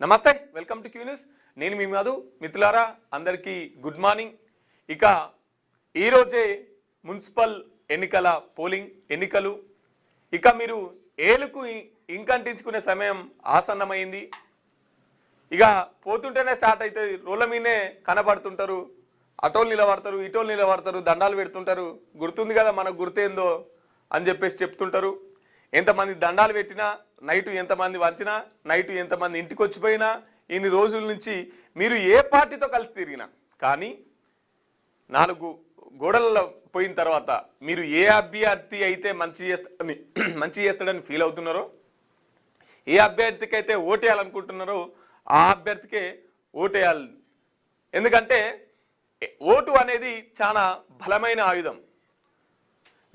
నమస్తే, welcome to Q news. నేను మీ మధు. మిత్రులారా అందరికీ గుడ్ మార్నింగ్. ఇక ఈరోజే మున్సిపల్ ఎన్నికల ఎన్నికలు. ఇక మీరు ఏలుకు ఇంకంటించుకునే సమయం ఆసన్నమైంది. ఇక పోతుంటేనే స్టార్ట్ అవుతుంది. రోడ్ల మీదనే కనబడుతుంటారు, అటోలు నిలబడతారు, ఇటోలు నిలబడతారు, దండాలు పెడుతుంటారు. గుర్తుంది కదా మనకు గుర్తేందో అని చెప్పేసి చెప్తుంటారు. ఎంతమంది దండాలు పెట్టినా, నైటు ఎంతమంది వంచినా, నైటు ఎంతమంది ఇంటికి వచ్చిపోయినా, ఇన్ని రోజుల నుంచి మీరు ఏ పార్టీతో కలిసి తిరిగినా కానీ 4 గోడలలో పోయిన తర్వాత మీరు ఏ అభ్యర్థి అయితే మంచి చేస్తాడని ఫీల్ అవుతున్నారో, ఏ అభ్యర్థికి అయితే ఓటేయాలనుకుంటున్నారో ఆ అభ్యర్థికే ఓటేయాలి. ఎందుకంటే ఓటు అనేది చాలా బలమైన ఆయుధం.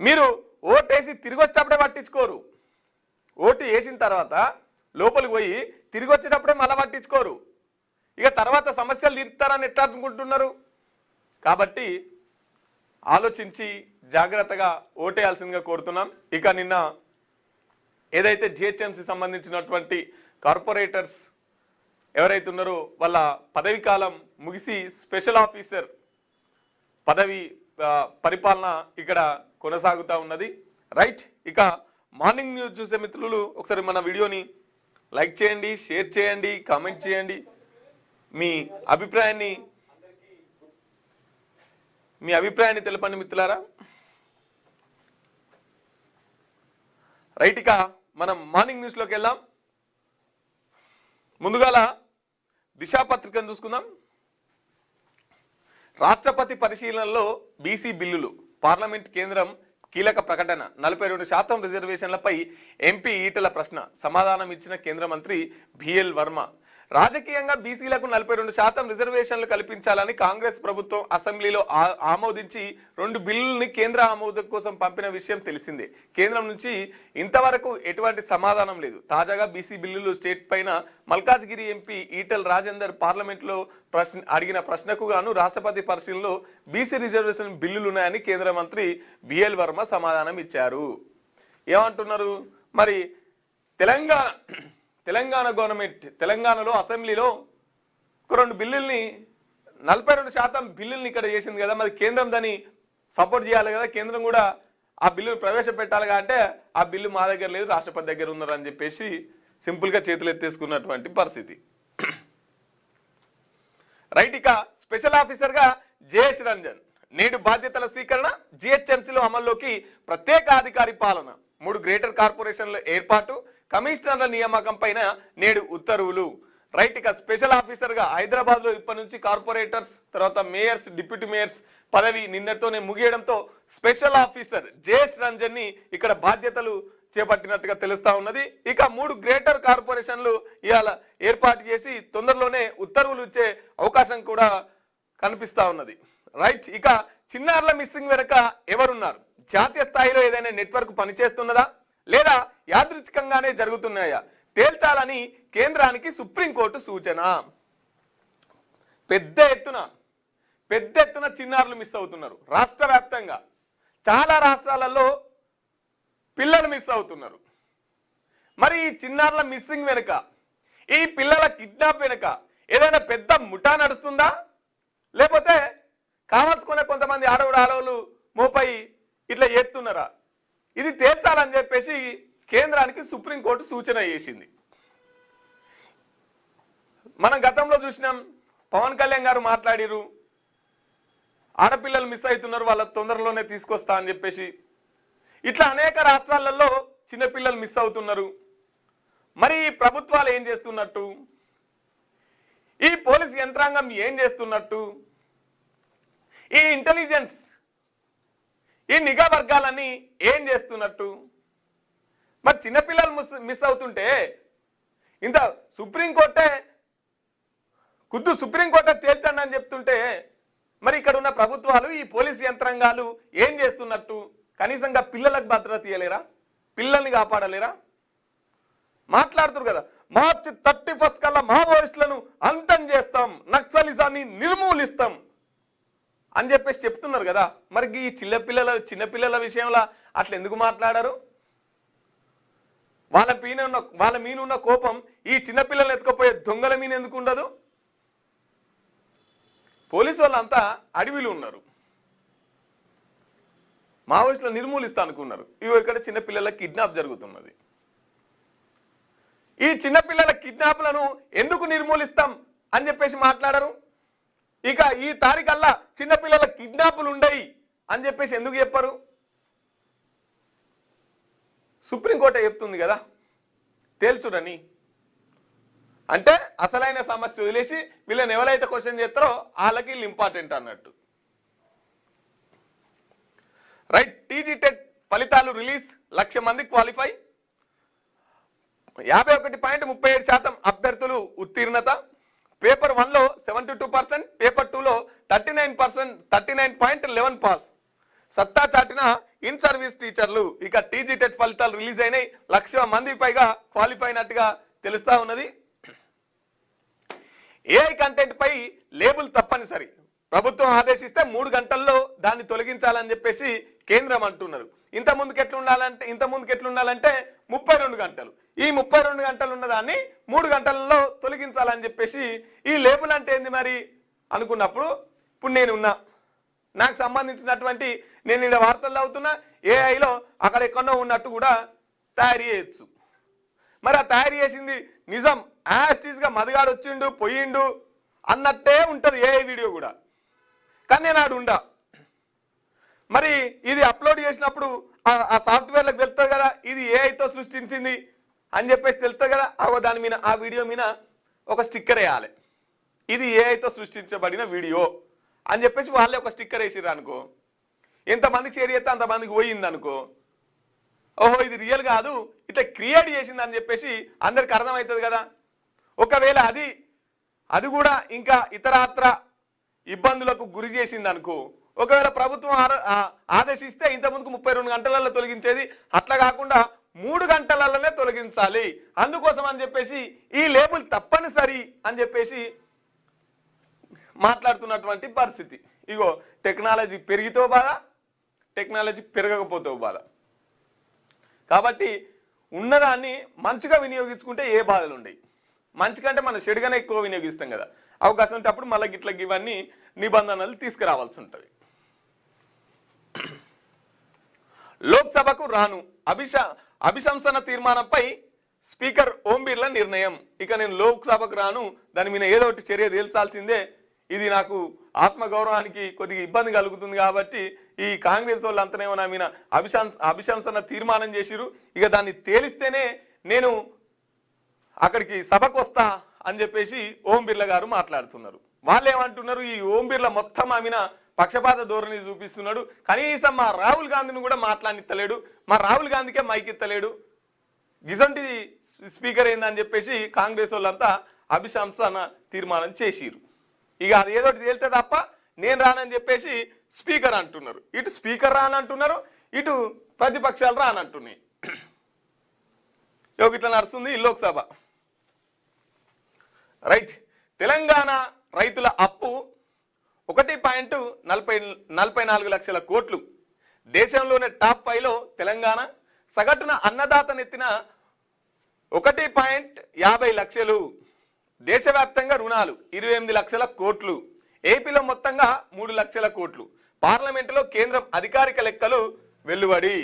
మీరు ఓటేసి తిరిగి వచ్చేటప్పుడే పట్టించుకోరు. ఓటు వేసిన తర్వాత లోపలికి పోయి తిరిగి వచ్చేటప్పుడే మళ్ళీ పట్టించుకోరు. ఇక తర్వాత సమస్యలు తీరుతారని ఎట్లా అనుకుంటున్నారు? కాబట్టి ఆలోచించి జాగ్రత్తగా ఓటేయాల్సిందిగా కోరుతున్నాం. ఇక నిన్న ఏదైతే జిహెచ్ఎంసీ సంబంధించినటువంటి కార్పొరేటర్స్ ఎవరైతే ఉన్నారో వాళ్ళ పదవి కాలం ముగిసి స్పెషల్ ఆఫీసర్ పదవి పరిపాలన ఇక్కడ కొనసాగుతూ ఉన్నది. రైట్. ఇక మార్నింగ్ న్యూస్ చూసే మిత్రులు ఒకసారి మన వీడియోని లైక్ చేయండి, షేర్ చేయండి, కామెంట్ చేయండి. మీ అభిప్రాయాన్ని తెలపండి మిత్రులారా. రైట్. ఇక మనం మార్నింగ్ న్యూస్లోకి వెళ్దాం. ముందుగాల దిశాపత్రికను చూసుకుందాం. రాష్ట్రపతి పరిశీలనలో బీసీ బిల్లులు, పార్లమెంట్ కేంద్రం కీలక ప్రకటన. 42% రిజర్వేషన్లపై ఎంపీ ఈటల ప్రశ్న. సమాధానం ఇచ్చిన కేంద్ర మంత్రి బిఎల్ వర్మ. రాజకీయంగా బీసీలకు 42% రిజర్వేషన్లు కల్పించాలని కాంగ్రెస్ ప్రభుత్వం అసెంబ్లీలో ఆమోదించి 2 బిల్లుల్ని కేంద్ర ఆమోదం కోసం పంపిన విషయం తెలిసిందే. కేంద్రం నుంచి ఇంతవరకు ఎటువంటి సమాధానం లేదు. తాజాగా బీసీ బిల్లులు స్టేట్ పైన మల్కాజ్గిరి ఎంపీ ఈటల రాజేందర్ పార్లమెంట్లో అడిగిన ప్రశ్నకు గాను రాష్ట్రపతి పరిశీలనలో బీసీ రిజర్వేషన్ బిల్లులు ఉన్నాయని కేంద్ర మంత్రి బిఎల్ వర్మ సమాధానం ఇచ్చారు. ఏమంటున్నారు మరి? తెలంగాణ గవర్నమెంట్ తెలంగాణలో అసెంబ్లీలో ఒక 2 బిల్లుల్ని 42% బిల్లుల్ని ఇక్కడ చేసింది కదా, మరి కేంద్రం దాన్ని సపోర్ట్ చేయాలి కదా, కేంద్రం కూడా ఆ బిల్లును ప్రవేశపెట్టాలిగా అంటే ఆ బిల్లు మా దగ్గర లేదు, రాష్ట్రపతి దగ్గర ఉన్నారని చెప్పేసి సింపుల్గా చేతులు ఎత్తేసుకున్నటువంటి పరిస్థితి. రైట్. ఇక స్పెషల్ ఆఫీసర్గా జయేష్ రంజన్ నేడు బాధ్యతల స్వీకరణ. జిహెచ్ఎంసీలో అమల్లోకి ప్రత్యేక అధికారి పాలన. 3 గ్రేటర్ కార్పొరేషన్ల ఏర్పాటు, కమిషనర్ల నియామకం పైన నేడు ఉత్తర్వులు. రైట్. ఇక స్పెషల్ ఆఫీసర్గా హైదరాబాద్లో ఇప్పటి నుంచి కార్పొరేటర్స్, తర్వాత మేయర్స్, డిప్యూటీ మేయర్స్ పదవి నిన్నటితోనే ముగియడంతో స్పెషల్ ఆఫీసర్ జయేష్ రంజన్ ని ఇక్కడ బాధ్యతలు చేపట్టినట్టుగా తెలుస్తా ఉన్నది. ఇక 3 గ్రేటర్ కార్పొరేషన్లు ఇవాళ ఏర్పాటు చేసి తొందరలోనే ఉత్తర్వులు ఇచ్చే అవకాశం కూడా కనిపిస్తా ఉన్నది. రైట్. ఇక చిన్నారుల మిస్సింగ్ వెనుక ఎవరున్నారు? జాతీయ స్థాయిలో ఏదైనా నెట్వర్క్ పనిచేస్తున్నదా లేదా యాదృచ్ఛికంగానే జరుగుతున్నాయా తేల్చాలని కేంద్రానికి సుప్రీంకోర్టు సూచన. పెద్ద ఎత్తున చిన్నారులు మిస్ అవుతున్నారు. రాష్ట్ర వ్యాప్తంగా చాలా రాష్ట్రాలలో పిల్లలు మిస్ అవుతున్నారు. మరి ఈ చిన్నారుల మిస్సింగ్ వెనుక, ఈ పిల్లల కిడ్నాప్ వెనుక ఏదైనా పెద్ద ముఠా నడుస్తుందా, లేకపోతే కావాల్సుకునే కొంతమంది ఆడవులు మోపై ఇట్లా చేస్తున్నారా? ఇది తేల్చాలని చెప్పేసి కేంద్రానికి సుప్రీంకోర్టు సూచన చేసింది. మనం గతంలో చూసినాం, పవన్ కళ్యాణ్ గారు మాట్లాడిరు, ఆడపిల్లలు మిస్ అవుతున్నారు, వాళ్ళ తొందరలోనే తీసుకొస్తా అని చెప్పేసి. ఇట్లా అనేక రాష్ట్రాలలో చిన్నపిల్లలు మిస్ అవుతున్నారు. మరి ఈ ప్రభుత్వాలు ఏం చేస్తున్నట్టు, ఈ పోలీస్ యంత్రాంగం ఏం చేస్తున్నట్టు, ఈ ఇంటెలిజెన్స్, ఈ నిఘా వర్గాలన్నీ ఏం చేస్తున్నట్టు? మరి చిన్నపిల్లలు మిస్ అవుతుంటే ఇంత సుప్రీంకోర్టే తేల్చండి అని చెప్తుంటే మరి ఇక్కడ ఉన్న ప్రభుత్వాలు, ఈ పోలీస్ యంత్రాంగాలు ఏం చేస్తున్నట్టు? కనీసంగా పిల్లలకు భద్రత ఇవ్వలేరా? పిల్లల్ని కాపాడలేరా? మాట్లాడుతున్నారు కదా, మార్చి 31 కల్లా మావోయిస్టులను అంతం చేస్తాం, నక్సలిజాన్ని నిర్మూలిస్తాం అని చెప్పేసి చెప్తున్నారు కదా. మరి ఈ చిన్నపిల్లల విషయంలో అట్లా ఎందుకు మాట్లాడారు? వాళ్ళ మీద ఉన్న కోపం ఈ చిన్నపిల్లలు ఎత్తుకపోయే దొంగల మీద ఎందుకు ఉండదు? పోలీసు వాళ్ళంతా అడవిలో ఉన్నారు, మావోయిస్టులు నిర్మూలిస్తా అనుకున్నారు. ఇవి ఇక్కడ చిన్నపిల్లల కిడ్నాప్ జరుగుతున్నది. ఈ చిన్నపిల్లల కిడ్నాప్లను ఎందుకు నిర్మూలిస్తాం అని చెప్పేసి మాట్లాడరు. ఇక ఈ తారీఖల్లా చిన్నపిల్లల కిడ్నాపులు ఉండయి అని చెప్పేసి ఎందుకు చెప్పరు? సుప్రీంకోర్టు చెప్తుంది కదా తేల్చుడని. అంటే అసలైన సమస్య వదిలేసి వీళ్ళని ఎవరైతే క్వశ్చన్ చేస్తారో వాళ్ళకి వీళ్ళు ఇంపార్టెంట్ అన్నట్టు. రైట్, టీజీ టెట్ ఫలితాలు రిలీజ్, 1,00,000 మంది క్వాలిఫై, 51.37% అభ్యర్థులు ఉత్తీర్ణత. పేపర్ 1లో 72%, పేపర్ 2లో 39.11 పాస్. సత్తా చాటిన ఇన్ సర్వీస్ టీచర్లు. ఇక టీజీ టెట్ ఫలితాలు రిలీజ్ అయినాయి, 1,00,000 మంది పైగా క్వాలిఫై అయినట్టుగా తెలుస్తా ఉన్నది. ఏఐ కంటెంట్ పై లేబుల్ తప్పనిసరి, ప్రభుత్వం ఆదేశిస్తే 3 గంటల్లో దాన్ని తొలగించాలని చెప్పేసి కేంద్రం అంటున్నారు. ఇంత ముందుకు ఎట్లుండాలంటే 32 గంటలు. ఈ 32 గంటలు ఉన్నదాన్ని 3 గంటలలో తొలగించాలని చెప్పేసి ఈ లేబుల్ అంటే ఏంది మరి అనుకున్నప్పుడు, ఇప్పుడు నేనున్నా, నాకు సంబంధించినటువంటి నేను ఇక్కడ వార్తల్లో అవుతున్నా, ఏఐలో అక్కడ ఎక్కడో ఉన్నట్టు కూడా తయారు చేయొచ్చు. మరి ఆ తయారు చేసింది నిజం, యాస్టీస్గా మదిగాడు వచ్చిండు పోయిండు అన్నట్టే ఉంటుంది ఏఐ వీడియో కూడా. కానీ నేను ఆడు ఉండా, మరి ఇది అప్లోడ్ చేసినప్పుడు ఆ సాఫ్ట్వేర్లకు తెలుస్తుంది కదా ఇది ఏఐతో సృష్టించింది అని చెప్పేసి తెలుస్తుంది కదా. దాని మీద ఆ వీడియో మీద ఒక స్టిక్కర్ వేయాలి, ఇది ఏఐతో సృష్టించబడిన వీడియో అని చెప్పేసి వాళ్ళే ఒక స్టిక్కర్ వేసిర్రు అనుకో, ఎంతమందికి షేర్ చేస్తే అంతమందికి పోయింది అనుకో, ఓహో ఇది రియల్ కాదు ఇట్లా క్రియేట్ చేసింది అని చెప్పేసి అందరికి అర్థమవుతుంది కదా. ఒకవేళ అది కూడా ఇంకా ఇతరాత్ర ఇబ్బందులకు గురి చేసింది అనుకో, ఒకవేళ ప్రభుత్వం ఆదేశిస్తే ఇంతకుముందుకు 32 గంటలలో తొలగించేది, అట్లా కాకుండా 3 గంటలలోనే తొలగించాలి, అందుకోసం అని చెప్పేసి ఈ లేబుల్ తప్పనిసరి అని చెప్పేసి మాట్లాడుతున్నటువంటి పరిస్థితి. ఇగో టెక్నాలజీ పెరిగితో బాధ, టెక్నాలజీ పెరగకపోతే బాధ. కాబట్టి ఉన్నదాన్ని మంచిగా వినియోగించుకుంటే ఏ బాధలు ఉండవు. మంచి కంటే మనం చెడుగానే ఎక్కువ వినియోగిస్తాం కదా, అవకాశం ఉంటే అప్పుడు మళ్ళీ గిట్ల ఇవన్నీ నిబంధనలు తీసుకురావాల్సి ఉంటుంది. లోక్సభకు రాను, అభిశంసన తీర్మానంపై స్పీకర్ ఓం బిర్లా నిర్ణయం. ఇక నేను లోక్సభకు రాను, దాని మీద ఏదో ఒకటి చర్య తేల్చాల్సిందే, ఇది నాకు ఆత్మగౌరవానికి కొద్దిగా ఇబ్బంది కలుగుతుంది కాబట్టి ఈ కాంగ్రెస్ వాళ్ళు అంతనేమో నా మీద అభిశంసన తీర్మానం చేసిరు, ఇక దాన్ని తేలిస్తేనే నేను అక్కడికి సభకు వస్తా అని చెప్పేసి ఓం బిర్లా గారు మాట్లాడుతున్నారు. వాళ్ళు ఏమంటున్నారు, ఈ ఓం బిర్లా మొత్తం ఆమెన పక్షపాత ధోరణి చూపిస్తున్నాడు, కనీసం మా రాహుల్ గాంధీని కూడా మాట్లాడిత్తలేడు, మా రాహుల్ గాంధీకే మైక్ ఇత్తలేడు, గిజంటి స్పీకర్ ఏందని చెప్పేసి కాంగ్రెస్ వాళ్ళంతా అభిశంసన తీర్మానం చేసిరు. ఇక అది ఏదో తేలితే తప్ప నేను రానని చెప్పేసి స్పీకర్ అంటున్నారు, ఇటు స్పీకర్ రానంటున్నారు, ఇటు ప్రతిపక్షాలు రానంటున్నాయి. ఇట్లా నడుస్తుంది ఈ లోక్సభ. రైట్, తెలంగాణ రైతుల అప్పు 1.44 లక్షల కోట్లు, దేశంలోనే టాప్ 5లో తెలంగాణ. సగటున అన్నదాత నెత్తిన 1.50 లక్షలు. దేశవ్యాప్తంగా రుణాలు 28 లక్షల కోట్లు, ఏపీలో మొత్తంగా 3 లక్షల కోట్లు. పార్లమెంటులో కేంద్రం అధికారిక లెక్కలు వెలువడి.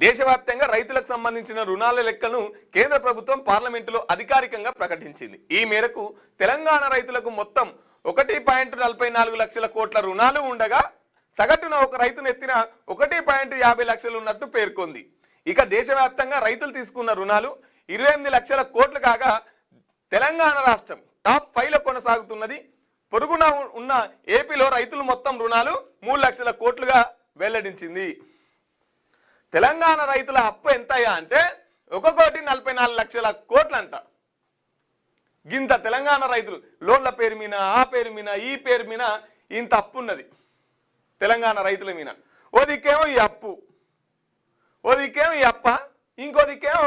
దేశవ్యాప్తంగా రైతులకు సంబంధించిన రుణాల లెక్కలను కేంద్ర ప్రభుత్వం పార్లమెంటులో అధికారికంగా ప్రకటించింది. ఈ మేరకు తెలంగాణ రైతులకు మొత్తం 1.44 లక్షల కోట్ల రుణాలు ఉండగా సగటున ఒక రైతు నెత్తిన 1.50 లక్షలు ఉన్నట్టు పేర్కొంది. ఇక దేశవ్యాప్తంగా రైతులు తీసుకున్న రుణాలు 28 లక్షల కోట్లు కాగా తెలంగాణ రాష్ట్రం టాప్ 5లో కొనసాగుతున్నది. పొరుగున ఉన్న ఏపీలో రైతులు మొత్తం రుణాలు 3 లక్షల కోట్లుగా వెల్లడించింది. తెలంగాణ రైతుల అప్పు ఎంతయ్యా అంటే 1.44 లక్షల కోట్లు అంట. గింత తెలంగాణ రైతులు లోన్ల పేరు మీద, ఆ పేరు మీద, ఈ పేరు మీద ఇంత అప్పు ఉన్నది తెలంగాణ రైతుల మీద. ఓ దిక్కేమో ఈ అప్పు, ఓ దిక్కేమో ఈ అప్ప, ఇంకో దిక్కేమో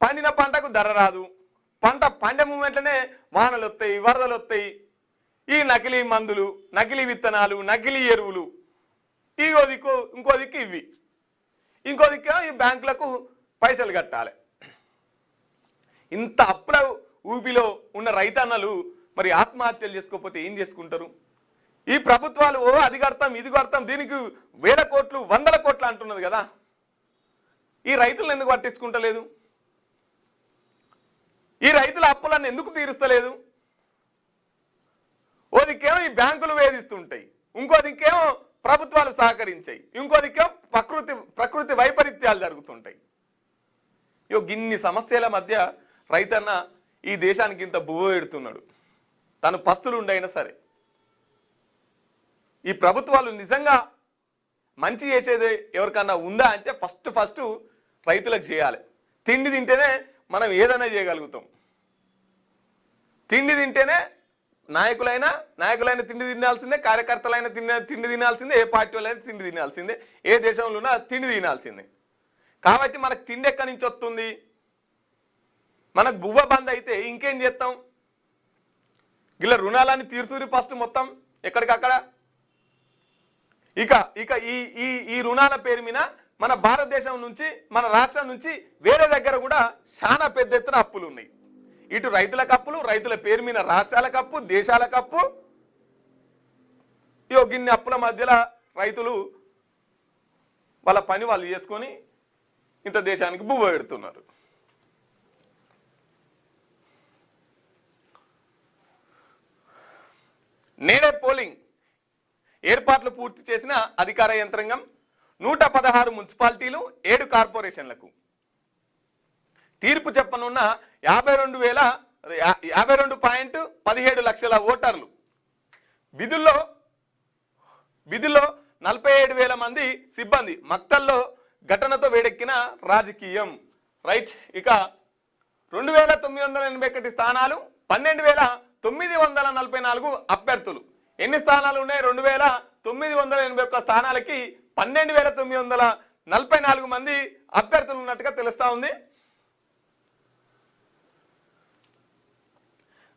పండిన పంటకు ధర రాదు, పంట పండే మూమెంట్లోనే వానలు వస్తాయి, వరదలు వస్తాయి, ఈ నకిలీ మందులు, నకిలీ విత్తనాలు, నకిలీ ఎరువులు, ఇంకో దిక్కు ఇవి, ఇంకో దిక్కేమో ఈ బ్యాంకులకు పైసలు కట్టాలి. ఇంత అప్పుల ఊబిలో ఉన్న రైతన్నలు మరి ఆత్మహత్యలు చేసుకోకపోతే ఏం చేసుకుంటారు? ఈ ప్రభుత్వాలు అది కడతాం ఇది కడతాం దీనికి వేల కోట్లు వందల కోట్లు అంటున్నది కదా, ఈ రైతులను ఎందుకు పట్టించుకుంటలేదు? ఈ రైతుల అప్పులను ఎందుకు తీరుస్తలేదు? ఓ దిక్కేమో ఈ బ్యాంకులు వేధిస్తుంటాయి, ఇంకో దిక్కేమో ప్రభుత్వాలు సహకరించాయి, ఇంకో దిక్కేమో ప్రకృతి వైపరీత్యాలు జరుగుతుంటాయి. గిన్ని సమస్యల మధ్య రైతన్న ఈ దేశానికి ఇంత బువ్వ పెడుతున్నాడు. తను పస్తులు ఉండైనా సరే ఈ ప్రభుత్వాలు నిజంగా మంచి చేసేది ఎవరికన్నా ఉందా అంటే ఫస్ట్ రైతులకు చేయాలి. తిండి తింటేనే మనం ఏదైనా చేయగలుగుతాం. తిండి తింటేనే నాయకులైనా తిండి తినాల్సిందే, కార్యకర్తలైనా తిండి తినాల్సిందే, ఏ పార్టీ వాళ్ళైనా తిండి తినాల్సిందే, ఏ దేశంలో ఉన్నా తిండి తినాల్సిందే. కాబట్టి మనకు తిండి ఎక్కడి నుంచి వస్తుంది? మనకు బువ్వ బంద్ అయితే ఇంకేం చేస్తాం? ఇలా రుణాలన్నీ తీర్చురి ఫస్ట్ మొత్తం ఎక్కడికక్కడ. ఇక ఈ రుణాల పేరు మీద మన భారతదేశం నుంచి మన రాష్ట్రం నుంచి వేరే దగ్గర కూడా చాలా పెద్ద ఎత్తున అప్పులు ఉన్నాయి. ఇటు రైతుల కప్పులు, రైతుల పేరు మీద రాష్ట్రాల కప్పు, దేశాల కప్పు. గిన్ని అప్పుల మధ్యలో రైతులు వాళ్ళ పని వాళ్ళు చేసుకొని ఇంత దేశానికి బువ్వ పెడుతున్నారు. నేడే పోలింగ్ ఏర్పాట్లు పూర్తి చేసిన అధికార యంత్రాంగం 116 మున్సిపాలిటీలు 7 కార్పొరేషన్లకు తీర్పు చెప్పనున్న 52.17 లక్షల ఓటర్లు. విధుల్లో 47,000 మంది సిబ్బంది. మక్తల్లో ఘటనతో వేడెక్కిన రాజకీయం. రైట్. ఇక 2,981 స్థానాలు, 12,944 అభ్యర్థులు. ఎన్ని స్థానాలు ఉన్నాయి? 2,981 స్థానాలకి 12,944 మంది అభ్యర్థులు ఉన్నట్టుగా తెలుస్తా ఉంది.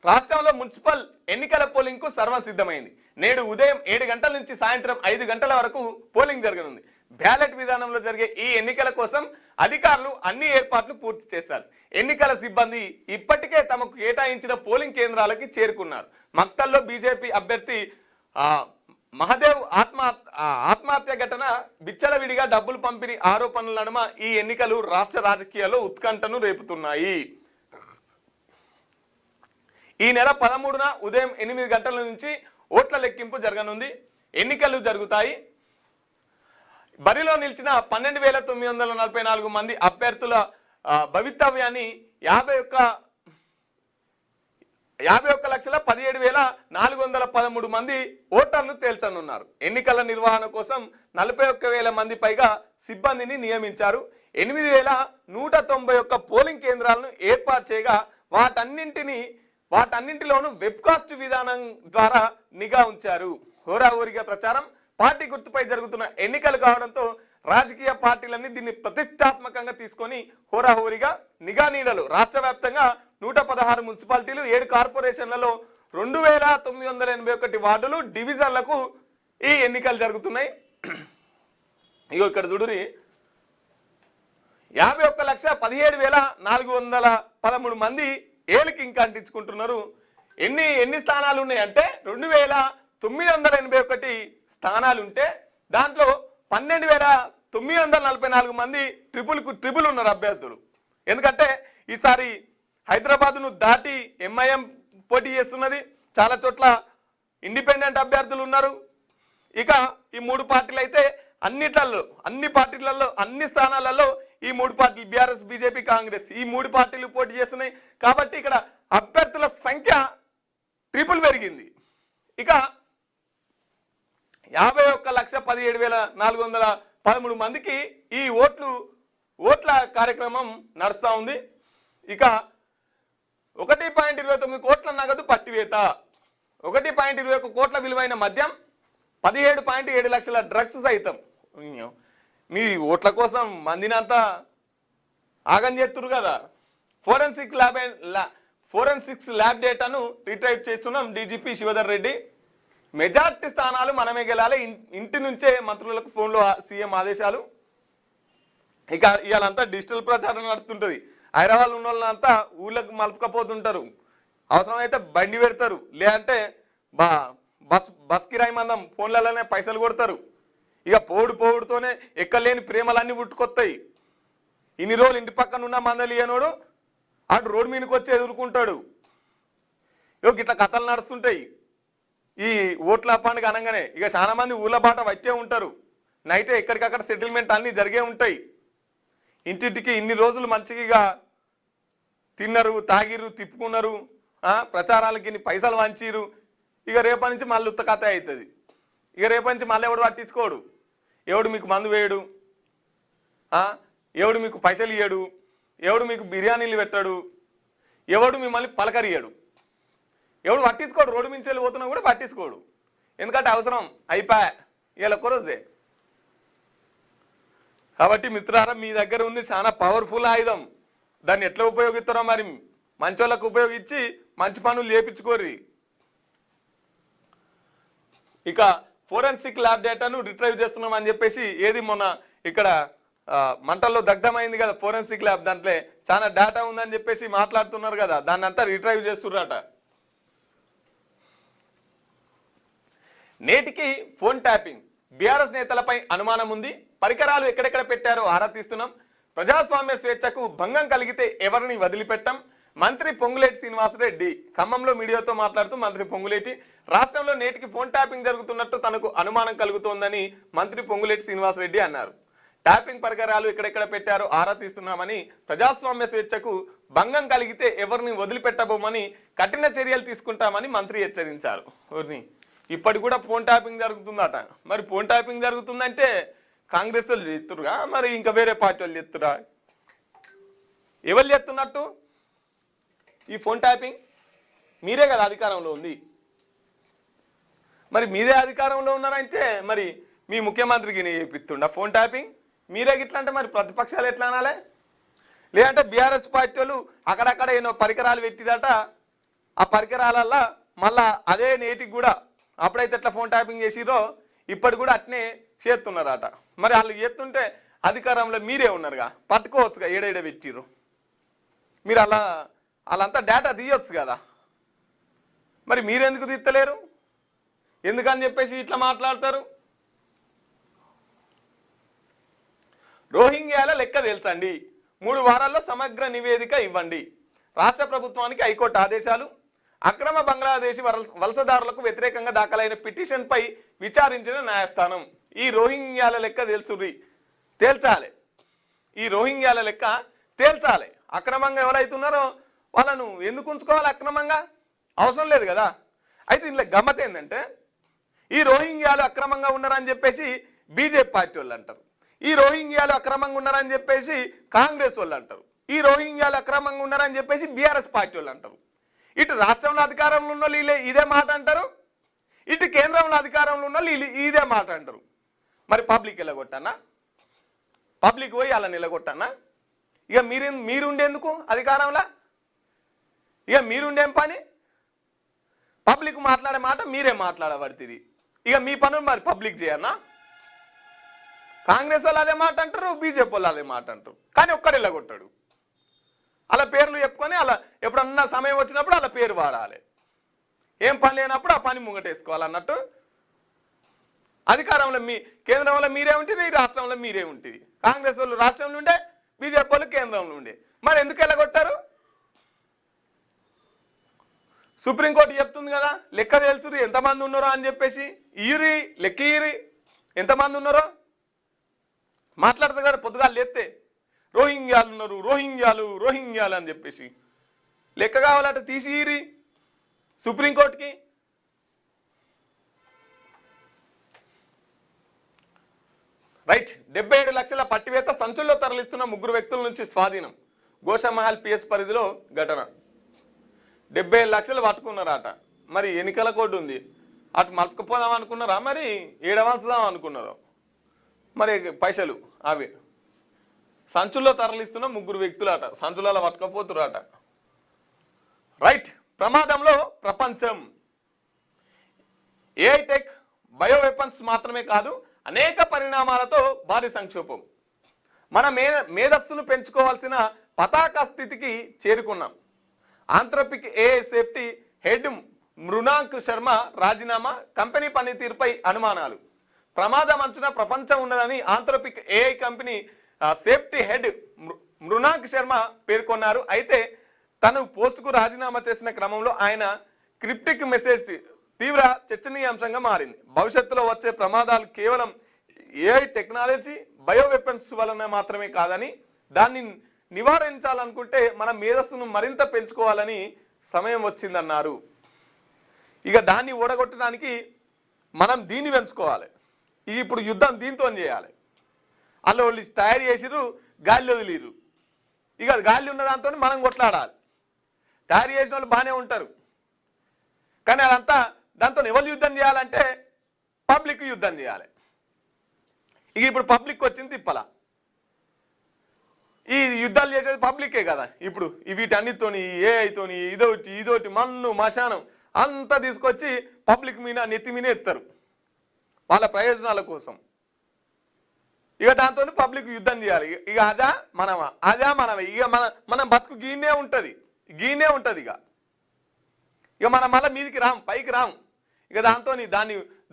రాష్ట్రంలో మున్సిపల్ ఎన్నికల పోలింగ్ కు సర్వం సిద్ధమైంది. నేడు ఉదయం 7 గంటల నుంచి సాయంత్రం 5 గంటల వరకు పోలింగ్ జరగనుంది. బ్యాలెట్ విధానంలో జరిగే ఈ ఎన్నికల కోసం అధికారులు అన్ని ఏర్పాట్లు పూర్తి చేశారు. ఎన్నికల సిబ్బంది ఇప్పటికే తమకు కేటాయించిన పోలింగ్ కేంద్రాలకి చేరుకున్నారు. మక్తల్లో బీజేపీ అభ్యర్థి మహదేవ్ ఆత్మహత్య ఘటన, విచ్చలవిడిగా డబ్బులు పంపిణీ ఆరోపణల నడుమ ఈ ఎన్నికలు రాష్ట్ర రాజకీయాల్లో ఉత్కంఠను రేపుతున్నాయి. ఈ నెల 13న ఉదయం 8 గంటల నుంచి ఓట్ల లెక్కింపు జరగనుంది. ఎన్నికలు జరుగుతాయి. బరిలో నిలిచిన 12,944 మంది అభ్యర్థుల భవితవ్యాన్ని 51,17,413 మంది ఓటర్లు తేల్చనున్నారు. ఎన్నికల నిర్వహణ కోసం 41,000 మంది పైగా సిబ్బందిని నియమించారు. 8,191 పోలింగ్ కేంద్రాలను ఏర్పాటు చేయగా వాటన్నింటిలోనూ వెబ్కాస్ట్ విధానం ద్వారా నిఘా ఉంచారు. హోరాహోరీగా ప్రచారం. పార్టీ గుర్తుపై జరుగుతున్న ఎన్నికలు కావడంతో రాజకీయ పార్టీలన్నీ దీన్ని ప్రతిష్టాత్మకంగా తీసుకొని హోరాహోరీగా నిఘా నీడలు. రాష్ట్ర వ్యాప్తంగా 116 మున్సిపాలిటీలు, 7 కార్పొరేషన్లలో 2,981 వార్డులు, డివిజన్లకు ఈ ఎన్నికలు జరుగుతున్నాయి. ఇక్కడ చూడురి, 51,17,413 మంది ఏలికి ఇంకా అంటించుకుంటున్నారు. ఎన్ని స్థానాలు ఉన్నాయి అంటే 2,981 స్థానాలు ఉంటే దాంట్లో 12,944 మంది ట్రిపుల్ ఉన్నారు అభ్యర్థులు. ఎందుకంటే ఈసారి హైదరాబాద్ను దాటి ఎంఐఎం పోటీ చేస్తున్నది. చాలా చోట్ల ఇండిపెండెంట్ అభ్యర్థులు ఉన్నారు. ఇక ఈ 3 పార్టీలు అయితే అన్ని పార్టీలలో అన్ని స్థానాలలో ఈ 3 పార్టీలు బీఆర్ఎస్, బీజేపీ, కాంగ్రెస్ ఈ 3 పార్టీలు పోటీ చేస్తున్నాయి. కాబట్టి ఇక్కడ అభ్యర్థుల సంఖ్య ట్రిపుల్ పెరిగింది. ఇక 51,17,413 మందికి ఈ ఓట్ల కార్యక్రమం నడుస్తూ ఉంది. ఇక 1.29 కోట్ల నగదు పట్టివేత, 1.21 కోట్ల విలువైన మద్యం, 17.7 లక్షల డ్రగ్స్ సైతం. మీ ఓట్ల కోసం మందినంతా ఆగం చేస్తున్నారు కదా. ఫోరెన్సిక్స్ ల్యాబ్ డేటాను రిట్రైవ్ చేస్తున్నాం డీజీపీ శివధర్ రెడ్డి. మెజార్టీ స్థానాలు మనమే గెలాలి, ఇంటి నుంచే మంత్రులకు ఫోన్లో సీఎం ఆదేశాలు. ఇక ఇవాళంతా డిజిటల్ ప్రచారం నడుతుంటుంది. హైదరాబాద్ ఉన్న వాళ్ళంతా ఊళ్ళకి మలుపుకపోతుంటారు. అవసరమైతే బండి పెడతారు, లేదంటే బస్ కిరాయి మందం ఫోన్లలోనే పైసలు కొడతారు. ఇక పోవుడుతోనే ఎక్కలేని ప్రేమలన్నీ పుట్టుకొస్తాయి. ఇన్ని రోజులు ఇంటి పక్కన ఉన్న మందలి అనోడు అటు రోడ్డు మీదకి వచ్చి ఎదుర్కొంటాడు. ఇట్లా కథలు నడుస్తుంటాయి. ఈ ఓట్ల పండుగ అనగానే ఇక చాలా మంది ఊళ్ళ బాట వచ్చే ఉంటారు. నైటే ఎక్కడికక్కడ సెటిల్మెంట్ అన్నీ జరిగే ఉంటాయి. ఇంటింటికి ఇన్ని రోజులు మంచిగా తిన్నారు, తాగిరు, తిప్పుకున్నారు, ప్రచారాలకి ఇన్ని పైసలు వంచిరు. ఇక రేపటి నుంచి మళ్ళీ ఉత్త కథ అవుతుంది. ఇక రేపటి నుంచి మళ్ళీ ఎవడు పట్టించుకోడు. ఎవడు మీకు మందు వేయడు, ఎవడు మీకు పైసలు ఇయ్యడు, ఎవడు మీకు బిర్యానీలు పెట్టాడు, ఎవడు మిమ్మల్ని పలకరియ్యడు, ఎవడు పట్టించుకోడు. రోడ్డు మించి వెళ్ళిపోతున్నా కూడా పట్టించుకోడు. ఎందుకంటే అవసరం అయిపోయా ఇలా ఒక్కరోజే. కాబట్టి మిత్రులారా, మీ దగ్గర ఉంది చాలా పవర్ఫుల్ ఆయుధం. దాన్ని ఎట్లా ఉపయోగిస్తారో మరి మంచోళ్ళకు ఉపయోగించి మంచి పనులు చేయించుకోర్రి. ఇక ఫోరెన్సిక్ ల్యాబ్ డేటాను రిట్రైవ్ చేస్తున్నామని చెప్పేసి ఏది మొన్న ఇక్కడ మంటల్లో దగ్ధమైంది కదా ఫోరెన్సిక్ ల్యాబ్, దాంట్లో చాలా డేటా ఉందని చెప్పేసి మాట్లాడుతున్నారు కదా, దాన్ని అంతా రిట్రైవ్ చేస్తున్నారట. నేటికి ఫోన్ ట్యాపింగ్, బీఆర్ఎస్ నేతలపై అనుమానం ఉంది, పరికరాలు ఎక్కడెక్కడ పెట్టారో ఆరా తీస్తున్నాం, ప్రజాస్వామ్య స్వేచ్ఛకు భంగం కలిగితే ఎవరిని వదిలిపెట్టం, మంత్రి పొంగులేటి శ్రీనివాసరెడ్డి ఖమ్మంలో మీడియాతో మాట్లాడుతూ మంత్రి పొంగులేటి రాష్ట్రంలో నేటికి ఫోన్ ట్యాపింగ్ జరుగుతున్నట్టు తనకు అనుమానం కలుగుతోందని మంత్రి పొంగులేటి శ్రీనివాసరెడ్డి అన్నారు. ట్యాపింగ్ పరికరాలు ఎక్కడెక్కడ పెట్టారో ఆరా తీస్తున్నామని, ప్రజాస్వామ్య స్వేచ్ఛకు భంగం కలిగితే ఎవరిని వదిలిపెట్టబోమని కఠిన చర్యలు తీసుకుంటామని మంత్రి హెచ్చరించారు. ఇప్పటి కూడా ఫోన్ ట్యాపింగ్ జరుగుతుందట. మరి ఫోన్ ట్యాపింగ్ జరుగుతుందంటే కాంగ్రెస్ వాళ్ళు చేస్తురుగా, మరి ఇంకా వేరే పార్టీ వాళ్ళు చేస్తురా? ఎవరు చేస్తున్నట్టు ఈ ఫోన్ ట్యాపింగ్? మీరే కదా అధికారంలో ఉంది. మరి మీరే అధికారంలో ఉన్నారంటే మరి మీ ముఖ్యమంత్రికి చేపిస్తుండ ఫోన్ ట్యాపింగ్? మీరే గిట్లా అంటే మరి ప్రతిపక్షాలు ఎట్లా అనాలే? లేదంటే బీఆర్ఎస్ పార్టీ వాళ్ళు అక్కడక్కడ ఏదో పరికరాలు పెట్టిరట, ఆ పరికరాలల్లో మళ్ళా అదే నేటికి కూడా అప్పుడైతే ఎట్లా ఫోన్ ట్యాపింగ్ చేసిరో ఇప్పటి కూడా అట్నే చేస్తున్నారట. మరి వాళ్ళు చేస్తుంటే అధికారంలో మీరే ఉన్నారుగా, పట్టుకోవచ్చుగా ఏడేడ పెట్టిరు. మీరు వాళ్ళంతా డేటా తీయొచ్చు కదా, మరి మీరెందుకు తీస్తలేరు? ఎందుకని చెప్పేసి ఇట్లా మాట్లాడతారు? రోహింగ్యాల లెక్క తెలుసండి, 3 వారాల్లో సమగ్ర నివేదిక ఇవ్వండి, రాష్ట్ర ప్రభుత్వానికి హైకోర్టు ఆదేశాలు. అక్రమ బంగ్లాదేశీ వలసదారులకు వ్యతిరేకంగా దాఖలైన పిటిషన్పై విచారించిన న్యాయస్థానం. ఈ రోహింగ్యాల లెక్క తేల్చాలి. ఈ రోహింగ్యాల లెక్క తేల్చాలి. అక్రమంగా ఎవరైతున్నారో వాళ్ళను ఎందుకు ఉంచుకోవాలి? అక్రమంగా అవసరం లేదు కదా. అయితే ఇంట్లో గమ్మత్ ఏంటంటే, ఈ రోహింగ్యాలు అక్రమంగా ఉన్నారని చెప్పేసి బీజేపీ పార్టీ వాళ్ళు అంటారు, ఈ రోహింగ్యాలు అక్రమంగా ఉన్నారని చెప్పేసి కాంగ్రెస్ వాళ్ళు అంటారు, ఈ రోహింగ్యాలు అక్రమంగా ఉన్నారని చెప్పేసి బీఆర్ఎస్ పార్టీ వాళ్ళు అంటారు. ఇటు రాష్ట్రంలో అధికారంలో ఉన్న వీళ్ళు ఇదే మాట అంటారు, ఇటు కేంద్రంలో అధికారంలో ఉన్న వీళ్ళు ఇదే మాట అంటారు. మరి పబ్లిక్ నిలగొట్టన్నా? పబ్లిక్ పోయి అలా నిలగొట్టన్నా? ఇక మీరుండేందుకు అధికారంలో? ఇక మీరుండేం పని? పబ్లిక్ మాట్లాడే మాట మీరే మాట్లాడబడుతుంది. ఇక మీ పనులు మరి పబ్లిక్ చేయన్నా? కాంగ్రెస్ వాళ్ళు అదే మాట అంటారు, బీజేపీ వాళ్ళు అదే మాట అంటారు, కానీ ఒక్కడు నిలగొట్టాడు. అలా పేర్లు చెప్పుకొని అలా ఎప్పుడన్నా సమయం వచ్చినప్పుడు అలా పేరు వాడాలి. ఏం పని లేనప్పుడు ఆ పని ముంగటేసుకోవాలన్నట్టు. అధికారంలో కేంద్రంలో మీరే ఉంటుంది, రాష్ట్రంలో మీరే ఉంటుంది. కాంగ్రెస్ వాళ్ళు రాష్ట్రంలో ఉండే, బీజేపీ వాళ్ళు కేంద్రంలో ఉండే. మరి ఎందుకు ఎలాగొట్టారు? సుప్రీంకోర్టు చెప్తుంది కదా, లెక్క తెలుసు ఎంతమంది ఉన్నారో అని చెప్పేసి. ఇయ్యురి లెక్క, ఇయ్యురి ఎంతమంది ఉన్నారో మాట్లాడుతుంది కదా. పొద్దుగాలు లేస్తే రోహింగ్యాలు ఉన్నారు, రోహింగ్యాలు అని చెప్పేసి లెక్క కావాలంటే తీసి ఇయ్యురి సుప్రీంకోర్టుకి. రైట్. 77 లక్షల పట్టివేత సంచుల్లో తరలిస్తున్న 3 వ్యక్తుల నుంచి స్వాధీనం. గోషామహల్ పిఎస్ పరిధిలో ఘటన. 77 లక్షలు పట్టుకున్నారట. మరి ఎన్నికల కోడ్ ఉంది, అటు మలుపుకుపోదాం అనుకున్నారా, మరి ఏడవలసుదాం అనుకున్నారు. మరి పైసలు అవి సంచుల్లో తరలిస్తున్న 3 వ్యక్తులు అట, సంచులలో పట్టుకపోతురాట. రైట్. ప్రమాదంలో ప్రపంచం. ఏఐ టెక్, బయో వెపన్స్ మాత్రమే కాదు, అనేక పరిణామాలతో భారీ సంక్షోభం. మన మేధస్సును పెంచుకోవాల్సిన పతాక స్థితికి చేరుకున్నాం. Anthropic AI safety head Mrinank Sharma రాజీనామా, కంపెనీ పనితీరుపై అనుమానాలు. ప్రమాదం అంచున ప్రపంచం ఉన్నదని Anthropic AI company safety head Mrinank Sharma పేర్కొన్నారు. అయితే తను పోస్టుకు రాజీనామా చేసిన క్రమంలో ఆయన క్రిప్టిక్ మెసేజ్ తీవ్ర చర్చనీయాంశంగా మారింది. భవిష్యత్తులో వచ్చే ప్రమాదాలు కేవలం ఏఐ టెక్నాలజీ, బయో వెపన్స్ వలన మాత్రమే కాదని, దాన్ని నివారించాలనుకుంటే మన మేధస్సును మరింత పెంచుకోవాలని సమయం వచ్చిందన్నారు. ఇక దాన్ని ఓడగొట్టడానికి మనం దీన్ని పెంచుకోవాలి. ఇప్పుడు యుద్ధం దీంతో చేయాలి. అలా వాళ్ళు తయారు చేసిర్రు, గాలిలో వదిలిర్రు. ఇక గాలి ఉన్న దాంతో మనం కొట్లాడాలి. తయారు చేసిన వాళ్ళు బాగానే ఉంటారు, కానీ అదంతా దాంతో ఎవరు యుద్ధం చేయాలంటే పబ్లిక్ యుద్ధం చేయాలి. ఇక ఇప్పుడు పబ్లిక్ వచ్చింది తిప్పల. ఈ యుద్ధాలు చేసేది పబ్లికే కదా. ఇప్పుడు వీటన్నిటితోని, ఏఐతోని, ఇదోటి మన్ను మశానం అంతా తీసుకొచ్చి పబ్లిక్ మీద నెత్తి మీద ఎత్తారు వాళ్ళ ప్రయోజనాల కోసం. ఇక దాంతో పబ్లిక్ యుద్ధం చేయాలి. ఇక అదా మనమే. ఇక మన బతుకు గీనే ఉంటుంది. ఇక మనం మళ్ళీ మీదికి రాము, పైకి రాము. ఇక దాంతో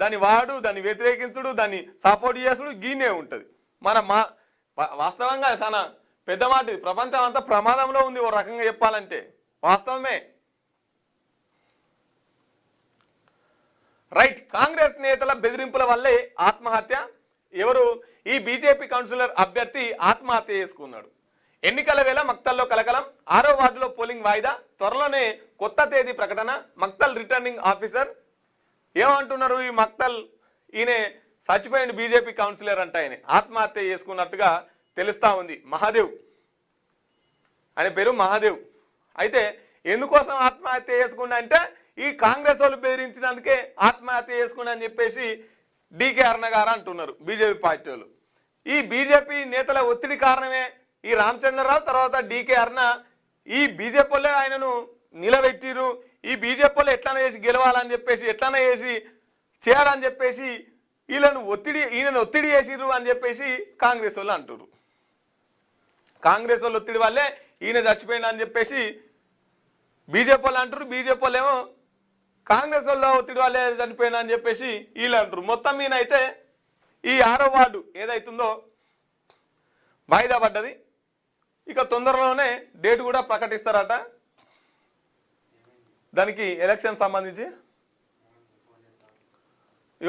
దాన్ని వాడు, దాన్ని వ్యతిరేకించుడు, దాన్ని సపోర్ట్ చేసుడు గీనే ఉంటుంది. వాస్తవంగా చాలా పెద్ద మాట. ప్రపంచం అంతా ప్రమాదంలో ఉంది ఓ రకంగా చెప్పాలంటే. వాస్తవమే. రైట్. కాంగ్రెస్ నేతల బెదిరింపుల వల్లే ఆత్మహత్య. ఎవరు? ఈ బీజేపీ కౌన్సిలర్ అభ్యర్థి ఆత్మహత్య చేసుకున్నాడు. ఎన్నికల వేళ మక్తల్లో కలకలం. 6వ వార్డులో పోలింగ్ వాయిదా. త్వరలోనే కొత్త తేదీ ప్రకటన. మక్తల్ రిటర్నింగ్ ఆఫీసర్ ఏమంటున్నారు? ఈ మక్తల్ ఈయన చచ్చిపోయిన బీజేపీ కౌన్సిలర్ అంట. ఆయన ఆత్మహత్య చేసుకున్నట్టుగా తెలుస్తా ఉంది. మహాదేవ్ ఆయన పేరు మహాదేవ్. అయితే ఎందుకోసం ఆత్మహత్య చేసుకున్నా అంటే ఈ కాంగ్రెస్ వాళ్ళు బెదిరించినందుకే ఆత్మహత్య చేసుకున్నా అని చెప్పేసి డీకే అరుణ గారు అంటున్నారు, బీజేపీ పార్టీ వాళ్ళు. ఈ బీజేపీ నేతల ఒత్తిడి కారణమే ఈ రామచంద్రరావు తర్వాత డీకే అరుణ ఈ బీజేపీ వాళ్ళే ఆయనను నిలబెట్టిరు. ఈ బీజేపీ వాళ్ళు ఎట్లనే చేసి గెలవాలని చెప్పేసి, ఎట్లనే చేసి చేయాలని చెప్పేసి ఈయనను ఒత్తిడి చేసిర్రు అని చెప్పేసి కాంగ్రెస్ వాళ్ళు అంటారు. కాంగ్రెస్ వాళ్ళు ఒత్తిడి వల్లే ఈయన చచ్చిపోయింది అని చెప్పేసి బీజేపీ వాళ్ళు అంటారు. బీజేపీ వాళ్ళు ఏమో కాంగ్రెస్ వాళ్ళ ఒత్తిడి వాళ్ళే చనిపోయినా అని చెప్పేసి వీళ్ళు అంటారు. మొత్తం మీద అయితే ఈ 6వ వార్డు ఏదైతుందో వాయిదా పడ్డది. ఇక తొందరలోనే డేట్ కూడా ప్రకటిస్తారట. దానికి ఎలక్షన్ సంబంధించి ఈ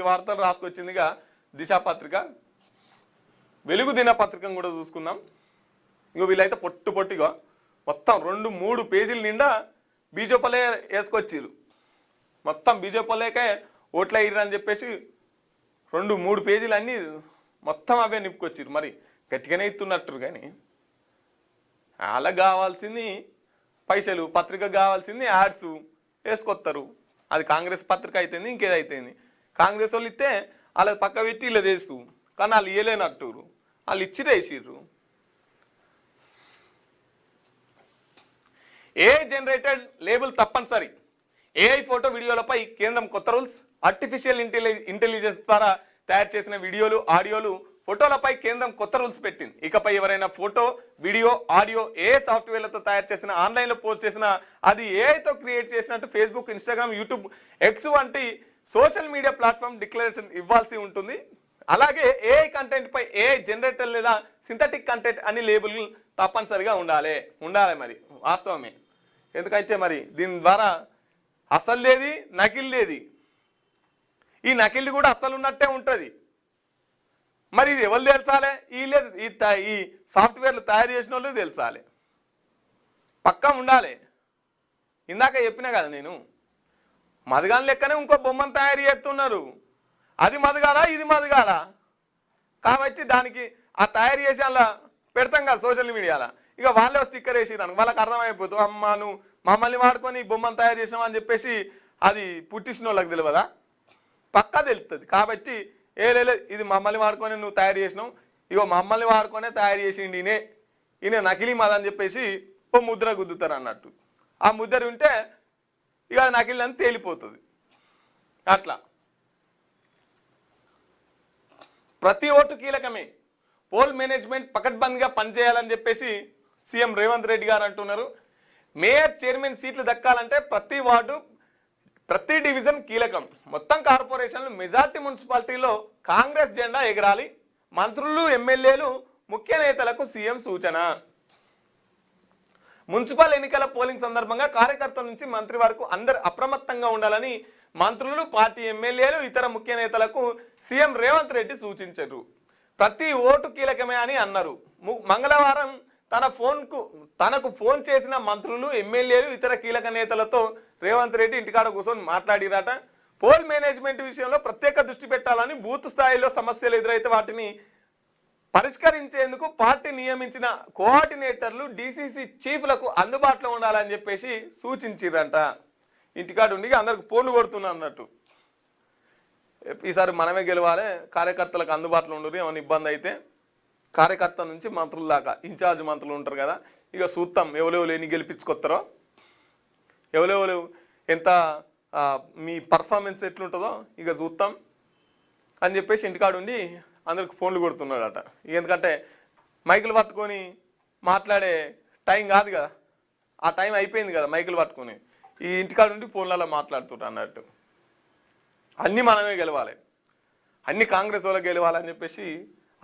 వార్తలు రాసుకొచ్చిందిగా దిశ పత్రిక. వెలుగు దినపత్రికను కూడా చూసుకుందాం. వీళ్ళైతే పొట్టిగా మొత్తం 2-3 పేజీల నిండా బీజేపీలే వేసుకొచ్చిరు. మొత్తం బీజేపీలేకే ఓట్ల అయ్యారని చెప్పేసి 2-3 పేజీలు అన్నీ మొత్తం అవే నింపుకొచ్చిరు. మరి గట్టిగానే ఇస్తున్నట్టు. కానీ వాళ్ళకి కావాల్సింది పైసలు, పత్రికకు కావాల్సింది యాడ్స్ వేసుకొస్తారు. అది కాంగ్రెస్ పత్రిక అయితేంది, ఇంకేదైతేంది. కాంగ్రెస్ వాళ్ళు ఇస్తే వాళ్ళకి పక్క పెట్టి ఇలా చేస్తూ, కానీ వాళ్ళు ఇవ్వలేనట్టు వాళ్ళు ఇచ్చిరేసిర్రు. ఏఐ జనరేటెడ్ లేబుల్ తప్పనిసరి. ఏఐ ఫోటో వీడియోలపై కేంద్రం కొత్త రూల్స్. ఆర్టిఫిషియల్ ఇంటెలిజెన్స్ ద్వారా తయారు చేసిన వీడియోలు, ఆడియోలు, ఫోటోలపై కేంద్రం కొత్త రూల్స్ పెట్టింది. ఇకపై ఎవరైనా ఫోటో, వీడియో, ఆడియో ఏ సాఫ్ట్వేర్లతో తయారు చేసిన, ఆన్లైన్లో పోస్ట్ చేసిన అది ఏఐతో క్రియేట్ చేసినట్టు ఫేస్బుక్, ఇన్స్టాగ్రామ్, యూట్యూబ్, ఎక్స్ వంటి సోషల్ మీడియా ప్లాట్ఫామ్ డిక్లరేషన్ ఇవ్వాల్సి ఉంటుంది. అలాగే ఏఐ కంటెంట్పై ఏఐ జనరేటర్ లేదా సింథటిక్ కంటెంట్ అని లేబుల్ తప్పనిసరిగా ఉండాలి. మరి వాస్తవమే. ఎందుకంటే మరి దీని ద్వారా అసలుదేది నకిలీది, ఈ నకిలీ కూడా అసలు ఉన్నట్టే ఉంటుంది. మరి ఇది ఎవరు తెలుసాలి? ఈ సాఫ్ట్వేర్లు తయారు చేసిన వాళ్ళు తెలుసాలి, పక్కా ఉండాలి. ఇందాక చెప్పినా కదా నేను, మదగాని లెక్కనే ఇంకో బొమ్మను తయారు చేస్తున్నారు. అది మదగాడా, ఇది మదగాడా కాబట్టి దానికి ఆ తయారు చేసి అలా పెడతాం కదా సోషల్ మీడియాలో. ఇక వాళ్ళే స్టిక్కర్ వేసిరాను, వాళ్ళకి అర్థమైపోతుంది. అమ్మ నువ్వు మమ్మల్ని వాడుకొని బొమ్మను తయారు చేసినావు అని చెప్పేసి అది పుట్టించిన వాళ్ళకి తెలియదా? పక్కా తెలుస్తుంది. కాబట్టి ఇది మమ్మల్ని వాడుకొని నువ్వు తయారు చేసినావు, ఇగో మమ్మల్ని వాడుకొనే తయారు చేసిండి ఈయన నకిలీ మదని చెప్పేసి ఓ ముద్ర గుద్దుతారు అన్నట్టు. ఆ ముద్ర ఉంటే ఇక అది నకిలీ అని తేలిపోతుంది. అట్లా ప్రతి ఓటు కీలకమే. పోల్ మేనేజ్మెంట్ పకడ్బందీగా పనిచేయాలని చెప్పేసి సీఎం రేవంత్ రెడ్డి గారు అంటున్నారు. మేయర్ చైర్మన్ సీట్లు దక్కాలంటే ప్రతి వార్డు ప్రతి డివిజన్ కీలకం. మొత్తం కార్పొరేషన్లు మెజార్టీ మున్సిపాలిటీలో కాంగ్రెస్ జెండా ఎగరాలి. మంత్రులు ఎమ్మెల్యేలు ముఖ్య నేతలకు సీఎం సూచన. మున్సిపల్ ఎన్నికల పోలింగ్ సందర్భంగా కార్యకర్తల నుంచి మంత్రి వరకు అందరు అప్రమత్తంగా ఉండాలని మంత్రులు, పార్టీ ఎమ్మెల్యేలు, ఇతర ముఖ్య నేతలకు సీఎం రేవంత్ రెడ్డి సూచించారు. ప్రతి ఓటు కీలకమే అని అన్నారు. మంగళవారం తనకు ఫోన్ చేసిన మంత్రులు, ఎమ్మెల్యేలు, ఇతర కీలక నేతలతో రేవంత్ రెడ్డి ఇంటికాడ కూర్చొని మాట్లాడిరాట. పోల్ మేనేజ్మెంట్ విషయంలో ప్రత్యేక దృష్టి పెట్టాలని, బూత్ స్థాయిలో సమస్యలు ఎదురైతే వాటిని పరిష్కరించేందుకు పార్టీ నియమించిన కోఆర్డినేటర్లు, డీసీసీ చీఫ్లకు అందుబాటులో ఉండాలని చెప్పేసి సూచించారంట. ఇంటికాడ ఉండి అందరికి ఫోన్లు కొడుతున్నా అన్నట్టు. ఈసారి మనమే గెలవాలి, కార్యకర్తలకు అందుబాటులో ఉండరు. ఏమైనా ఇబ్బంది అయితే కార్యకర్త నుంచి మంత్రుల దాకా ఇన్ఛార్జ్ మంత్రులు ఉంటారు కదా, ఇక చూస్తాం ఎవరెవరు ఎన్ని గెలిపించుకొస్తారో, ఎవరెవరు ఎంత మీ పర్ఫార్మెన్స్ ఎట్లుంటుందో ఇక చూస్తాం అని చెప్పేసి ఇంటికాడ ఉండి అందరికి ఫోన్లు కొడుతున్నాడట. ఎందుకంటే మైకులు పట్టుకొని మాట్లాడే టైం కాదు కదా, ఆ టైం అయిపోయింది కదా మైకులు పట్టుకొని. ఈ ఇంటికాడ ఉండి ఫోన్లలో మాట్లాడుతుంటారు అన్నట్టు. అన్నీ మనమే గెలవాలి, అన్ని కాంగ్రెస్ వాళ్ళకి గెలవాలని చెప్పేసి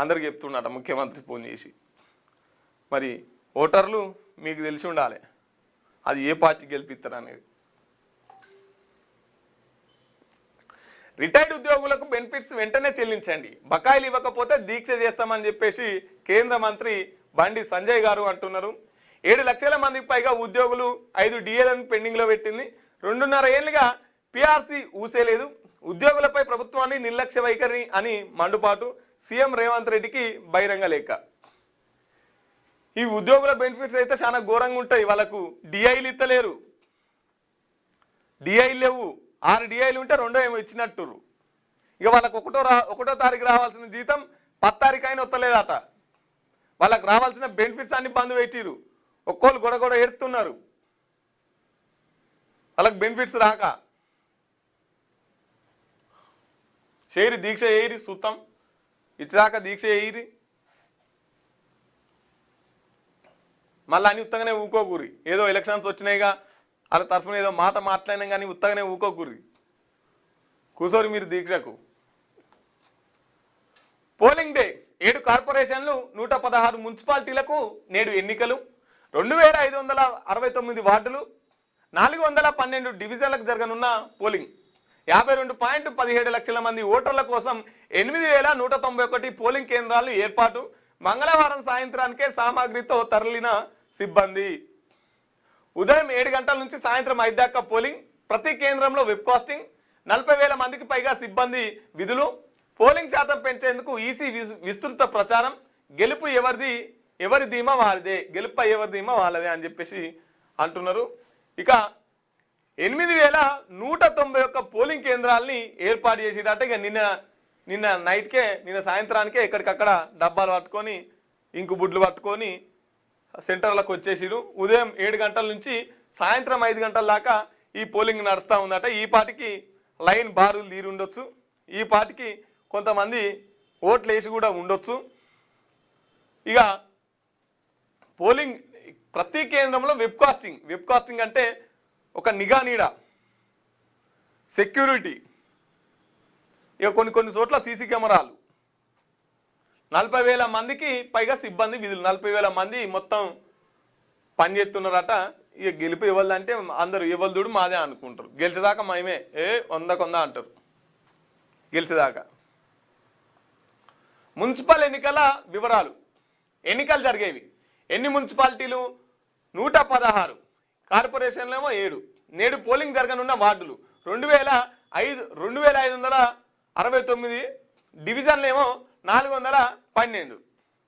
అందరికి చెప్తున్నట ముఖ్యమంత్రి ఫోన్ చేసి. మరి ఓటర్లు మీకు తెలిసి ఉండాలి అది ఏ పార్టీ గెలిపిస్తారు అనేది. రిటైర్డ్ ఉద్యోగులకు బెనిఫిట్స్ వెంటనే చెల్లించండి, బకాయిలు ఇవ్వకపోతే దీక్ష చేస్తామని చెప్పేసి కేంద్ర మంత్రి బండి సంజయ్ గారు అంటున్నారు. 7 లక్షల మందికి పైగా ఉద్యోగులు 5 డిఏలను పెండింగ్లో పెట్టింది. 2.5 ఏళ్లుగా పిఆర్సీ ఊసేలేదు. ఉద్యోగులపై ప్రభుత్వాన్ని నిర్లక్ష్య వైఖరి అని మండుపాటు. సీఎం రేవంత్ రెడ్డికి బహిరంగ లేఖ. ఈ ఉద్యోగుల బెనిఫిట్స్ అయితే చాలా ఘోరంగా ఉంటాయి. వాళ్ళకు డిఐలు ఇస్తలేరు, డిఐలు లేవు. 6 డిఐలు ఉంటే 2 ఏమో ఇచ్చినట్టు. ఇక వాళ్ళకు 1వ తారీఖు రావాల్సిన జీతం 10 తారీఖు అయినా వస్తలేదట. వాళ్ళకు రావాల్సిన బెనిఫిట్స్ అన్ని బంద్ పెట్టిరు. ఒక్కోళ్ళు గొడగొడ ఎడుతున్నారు వాళ్ళకి బెనిఫిట్స్ రాక. చేయరి దీక్ష చేయరి, చూస్తాం ఇచ్చేదాకా దీక్ష చేయరి. మళ్ళీ అన్ని ఉత్తగానే ఊకోకూరి. ఏదో ఎలక్షన్స్ వచ్చినాయిగా వాళ్ళ తరఫున ఏదో మాట మాట్లాడినా కానీ ఉత్తగానే ఊకోకూరి, కూసోరి మీరు దీక్షకు. పోలింగ్ డే 7 కార్పొరేషన్లు 116 మున్సిపాలిటీలకు నేడు ఎన్నికలు. 2569 వార్డులు, 412 డివిజన్లకు జరగనున్న పోలింగ్. 52.17 లక్షల మంది ఓటర్ల కోసం 8191 పోలింగ్ కేంద్రాలు ఏర్పాటు. మంగళవారం సాయంత్రానికే సామాగ్రితో తరలిన సిబ్బంది. ఉదయం 7 గంటల నుంచి సాయంత్రం 5 దాకా పోలింగ్. ప్రతి కేంద్రంలో వెబ్కాస్టింగ్. 40,000 మందికి పైగా సిబ్బంది విధులు. పోలింగ్ శాతం పెంచేందుకు ఈసీ విస్తృత ప్రచారం. గెలుపు ఎవరి ధీమా వారిదే, గెలుపు ఎవరి ధీమా వాళ్ళదే అని చెప్పేసి అంటున్నారు. ఇక 8,191 పోలింగ్ కేంద్రాలని ఏర్పాటు చేసిరట. ఇక నిన్న నైట్కే, నిన్న సాయంత్రానికే ఎక్కడికక్కడ డబ్బాలు పట్టుకొని ఇంకు బుడ్లు పట్టుకొని సెంటర్లకు వచ్చేసిరు. ఉదయం 7 గంటల నుంచి సాయంత్రం 5 గంటల దాకా ఈ పోలింగ్ నడుస్తూ ఉందట. ఈ పాటికి లైన్ బారులు తీరి ఉండొచ్చు, ఈ పాటికి కొంతమంది ఓట్లు వేసి కూడా ఉండొచ్చు. ఇక పోలింగ్ ప్రతి కేంద్రంలో వెబ్కాస్టింగ్ అంటే ఒక నిఘా నీడ, సెక్యూరిటీ. ఇక కొన్ని చోట్ల సీసీ కెమెరాలు. 40,000 మందికి పైగా సిబ్బంది విధులు. 40,000 మంది మొత్తం పనిచేస్తున్నారట. ఇక గెలుపు ఇవ్వాలంటే అందరూ ఇవ్వదుడు మాదే అనుకుంటారు. గెలిచేదాకా మేమే 100 అంటారు గెలిచేదాకా. మున్సిపల్ ఎన్నికల వివరాలు. ఎన్నికలు జరిగేవి ఎన్ని మున్సిపాలిటీలు? 116. కార్పొరేషన్లేమో 7. నేడు పోలింగ్ జరగనున్న వార్డులు 2,569. డివిజన్లేమో 412.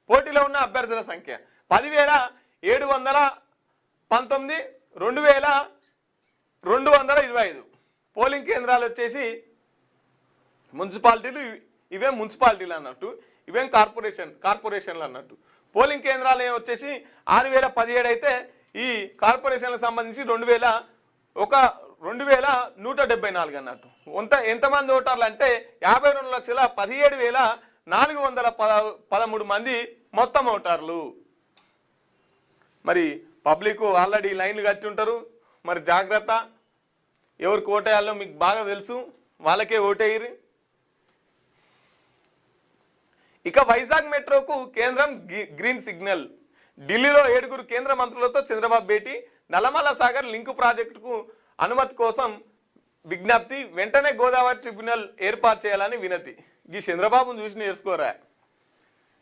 పోటీలో ఉన్న అభ్యర్థుల సంఖ్య 10,719. 2,225. పోలింగ్ కేంద్రాలు వచ్చేసి మున్సిపాలిటీలు. ఇవేం మున్సిపాలిటీలు అన్నట్టు, ఇవేం కార్పొరేషన్లు అన్నట్టు. పోలింగ్ కేంద్రాలు వచ్చేసి 6,017 అయితే ఈ కార్పొరేషన్లకు సంబంధించి 2,174 అన్నట్టు. ఎంతమంది ఓటర్లు అంటే 52,17,4 413 మంది మొత్తం ఓటర్లు. మరి పబ్లిక్ ఆల్రెడీ లైన్లు కట్టి ఉంటారు. మరి జాగ్రత్త, ఎవరికి ఓటేయాలో మీకు బాగా తెలుసు, వాళ్ళకే ఓటేయరు. ఇక వైజాగ్ మెట్రోకు కేంద్రం గ్రీన్ సిగ్నల్. ఢిల్లీలో 7 కేంద్ర మంత్రులతో చంద్రబాబు భేటీ. నల్లమల సాగర్ లింకు ప్రాజెక్టుకు అనుమతి కోసం విజ్ఞప్తి. వెంటనే గోదావరి ట్రిబ్యునల్ ఏర్పాటు చేయాలని వినతి. ఈ చంద్రబాబును చూసి నేర్చుకోరా,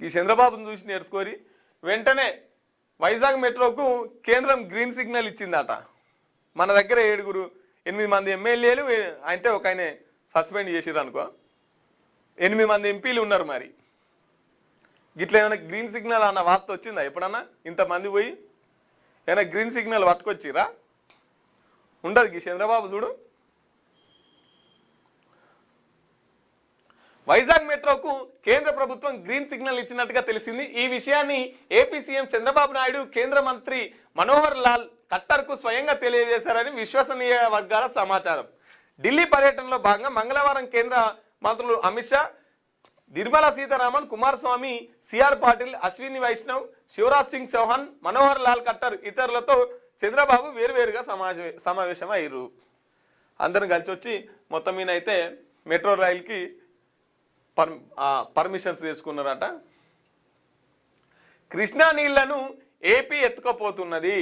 ఈ చంద్రబాబును చూసి నేర్చుకోరి. వెంటనే వైజాగ్ మెట్రోకు కేంద్రం గ్రీన్ సిగ్నల్ ఇచ్చిందట. మన దగ్గర 8 మంది ఎమ్మెల్యేలు అంటే ఒక ఆయన సస్పెండ్ చేసిర్రు అనుకో, 8 మంది ఎంపీలు ఉన్నారు. మరి గిట్లా ఏమైనా గ్రీన్ సిగ్నల్ అన్న వార్త వచ్చిందా ఎప్పుడన్నా? ఇంతమంది పోయి ఏమైనా గ్రీన్ సిగ్నల్ పట్టుకొచ్చిరా? ఉండదు. ఈ చంద్రబాబు చూడు. వైజాగ్ మెట్రోకు కేంద్ర ప్రభుత్వం గ్రీన్ సిగ్నల్ ఇచ్చినట్టుగా తెలిసింది. ఈ విషయాన్ని ఏపీ సీఎం చంద్రబాబు నాయుడు కేంద్ర మంత్రి మనోహర్ లాల్ ఖట్టర్కు స్వయంగా తెలియజేశారని విశ్వసనీయ వర్గాల సమాచారం. ఢిల్లీ పర్యటనలో భాగంగా మంగళవారం కేంద్ర మంత్రులు అమిత్ షా, నిర్మలా సీతారామన్, కుమారస్వామి, సిఆర్ పాటిల్, అశ్విని వైష్ణవ్, శివరాజ్ సింగ్ చౌహాన్, మనోహర్ లాల్ ఖట్టర్ ఇతరులతో చంద్రబాబు వేరువేరుగా సమావేశం అయ్యారు. అందరం కలిసి వచ్చి మొత్తం మీద అయితే మెట్రో రైలుకి పర్మిషన్స్ తీసుకున్నారట. కృష్ణా నీళ్లను ఏపీ ఎత్తుకపోతున్నది.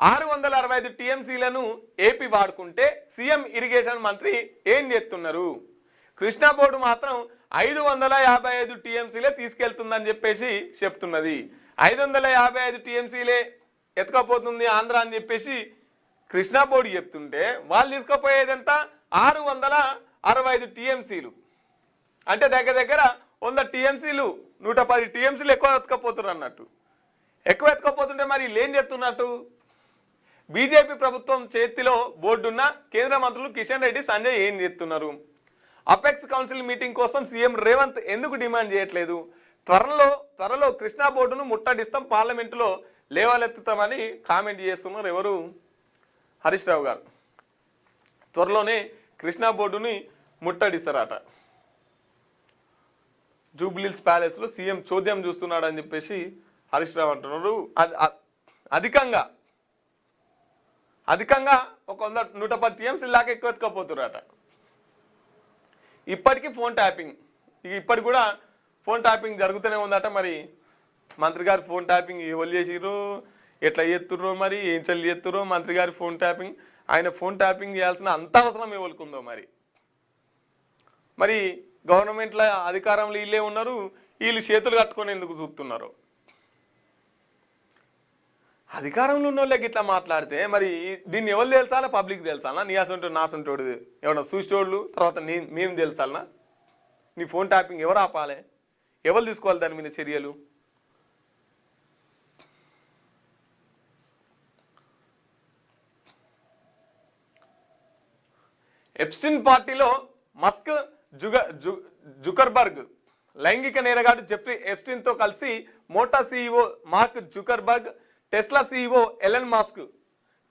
665 టీఎంసీలను ఏపీ వాడుకుంటే సీఎం ఇరిగేషన్ మంత్రి ఏం చేస్తున్నారు? కృష్ణా బోర్డు మాత్రం 555 టీఎంసీలే తీసుకెళ్తుందని చెప్పేసి చెప్తున్నది. 555 టీఎంసీలే ఎత్తుకపోతుంది ఆంధ్ర అని చెప్పేసి కృష్ణా బోర్డు చెప్తుంటే వాళ్ళు తీసుకుపోయేదంతా 665 టీఎంసీలు. అంటే దగ్గర 100 టీఎంసీలు, 110 టీఎంసీలు ఎక్కువ ఎత్తుకపోతున్నారు అన్నట్టు. ఎక్కువ ఎత్తుకపోతుంటే మరి వీళ్ళు ఏం చేస్తున్నట్టు? బీజేపీ ప్రభుత్వం చేతిలో బోర్డున్న కేంద్ర మంత్రులు కిషన్ రెడ్డి, సంజయ్ ఏం చేస్తున్నారు? అపెక్స్ కౌన్సిల్ మీటింగ్ కోసం సీఎం రేవంత్ ఎందుకు డిమాండ్ చేయట్లేదు? త్వరలో కృష్ణా బోర్డును ముట్టడిస్తాం, పార్లమెంటులో లేవలెత్తుతామని కామెంట్ చేస్తున్నారు. ఎవరు? హరీష్ రావు గారు. త్వరలోనే కృష్ణా బోర్డుని ముట్టడిస్తారట. జూబ్లీహిల్స్ ప్యాలెస్లో సీఎం చోద్యం చూస్తున్నాడు అని చెప్పేసి హరీష్ రావు అంటున్నారు. అధికంగా ఒక 110 టీఎంసీ లాగా ఎక్కువ ఎత్తుకపోతున్నారట. ఇప్పటికీ ఇప్పటికి కూడా ఫోన్ ట్యాపింగ్ జరుగుతూనే ఉందట. మరి మంత్రి గారి ఫోన్ ట్యాపింగ్ ఎవరు చేసిర్రు, ఎట్లా చేస్తుర్రో, మరి ఏం చల్లి చేస్తుర్రో మంత్రి గారి ఫోన్ ట్యాపింగ్. ఆయన ఫోన్ ట్యాపింగ్ చేయాల్సిన అంత అవసరం ఎవరికుందో మరి గవర్నమెంట్లో అధికారంలో వీళ్ళే ఉన్నారు, వీళ్ళు చేతులు కట్టుకొని ఎందుకు చూస్తున్నారు? అధికారంలో ఉన్న వాళ్ళకి ఇట్లా మాట్లాడితే మరి దీన్ని ఎవరు తెలుసాలా? పబ్లిక్ తెలుసాలా? నీ అసంటోడు నాసంటోడు ఎవరన్నా చూసేటోళ్ళు తర్వాత మేము తెలుసాలనా? నీ ఫోన్ ట్యాపింగ్ ఎవరు ఆపాలి? ఎవరు తీసుకోవాలి దాని మీద చర్యలు? ఎప్స్టీన్ పార్టీలో మస్క్, జుకర్బర్గ్, లైంగిక నేరగాడు జెఫ్రీ ఎప్స్టీన్తో కలిసి Meta CEO Mark Zuckerberg, Tesla CEO Elon Musk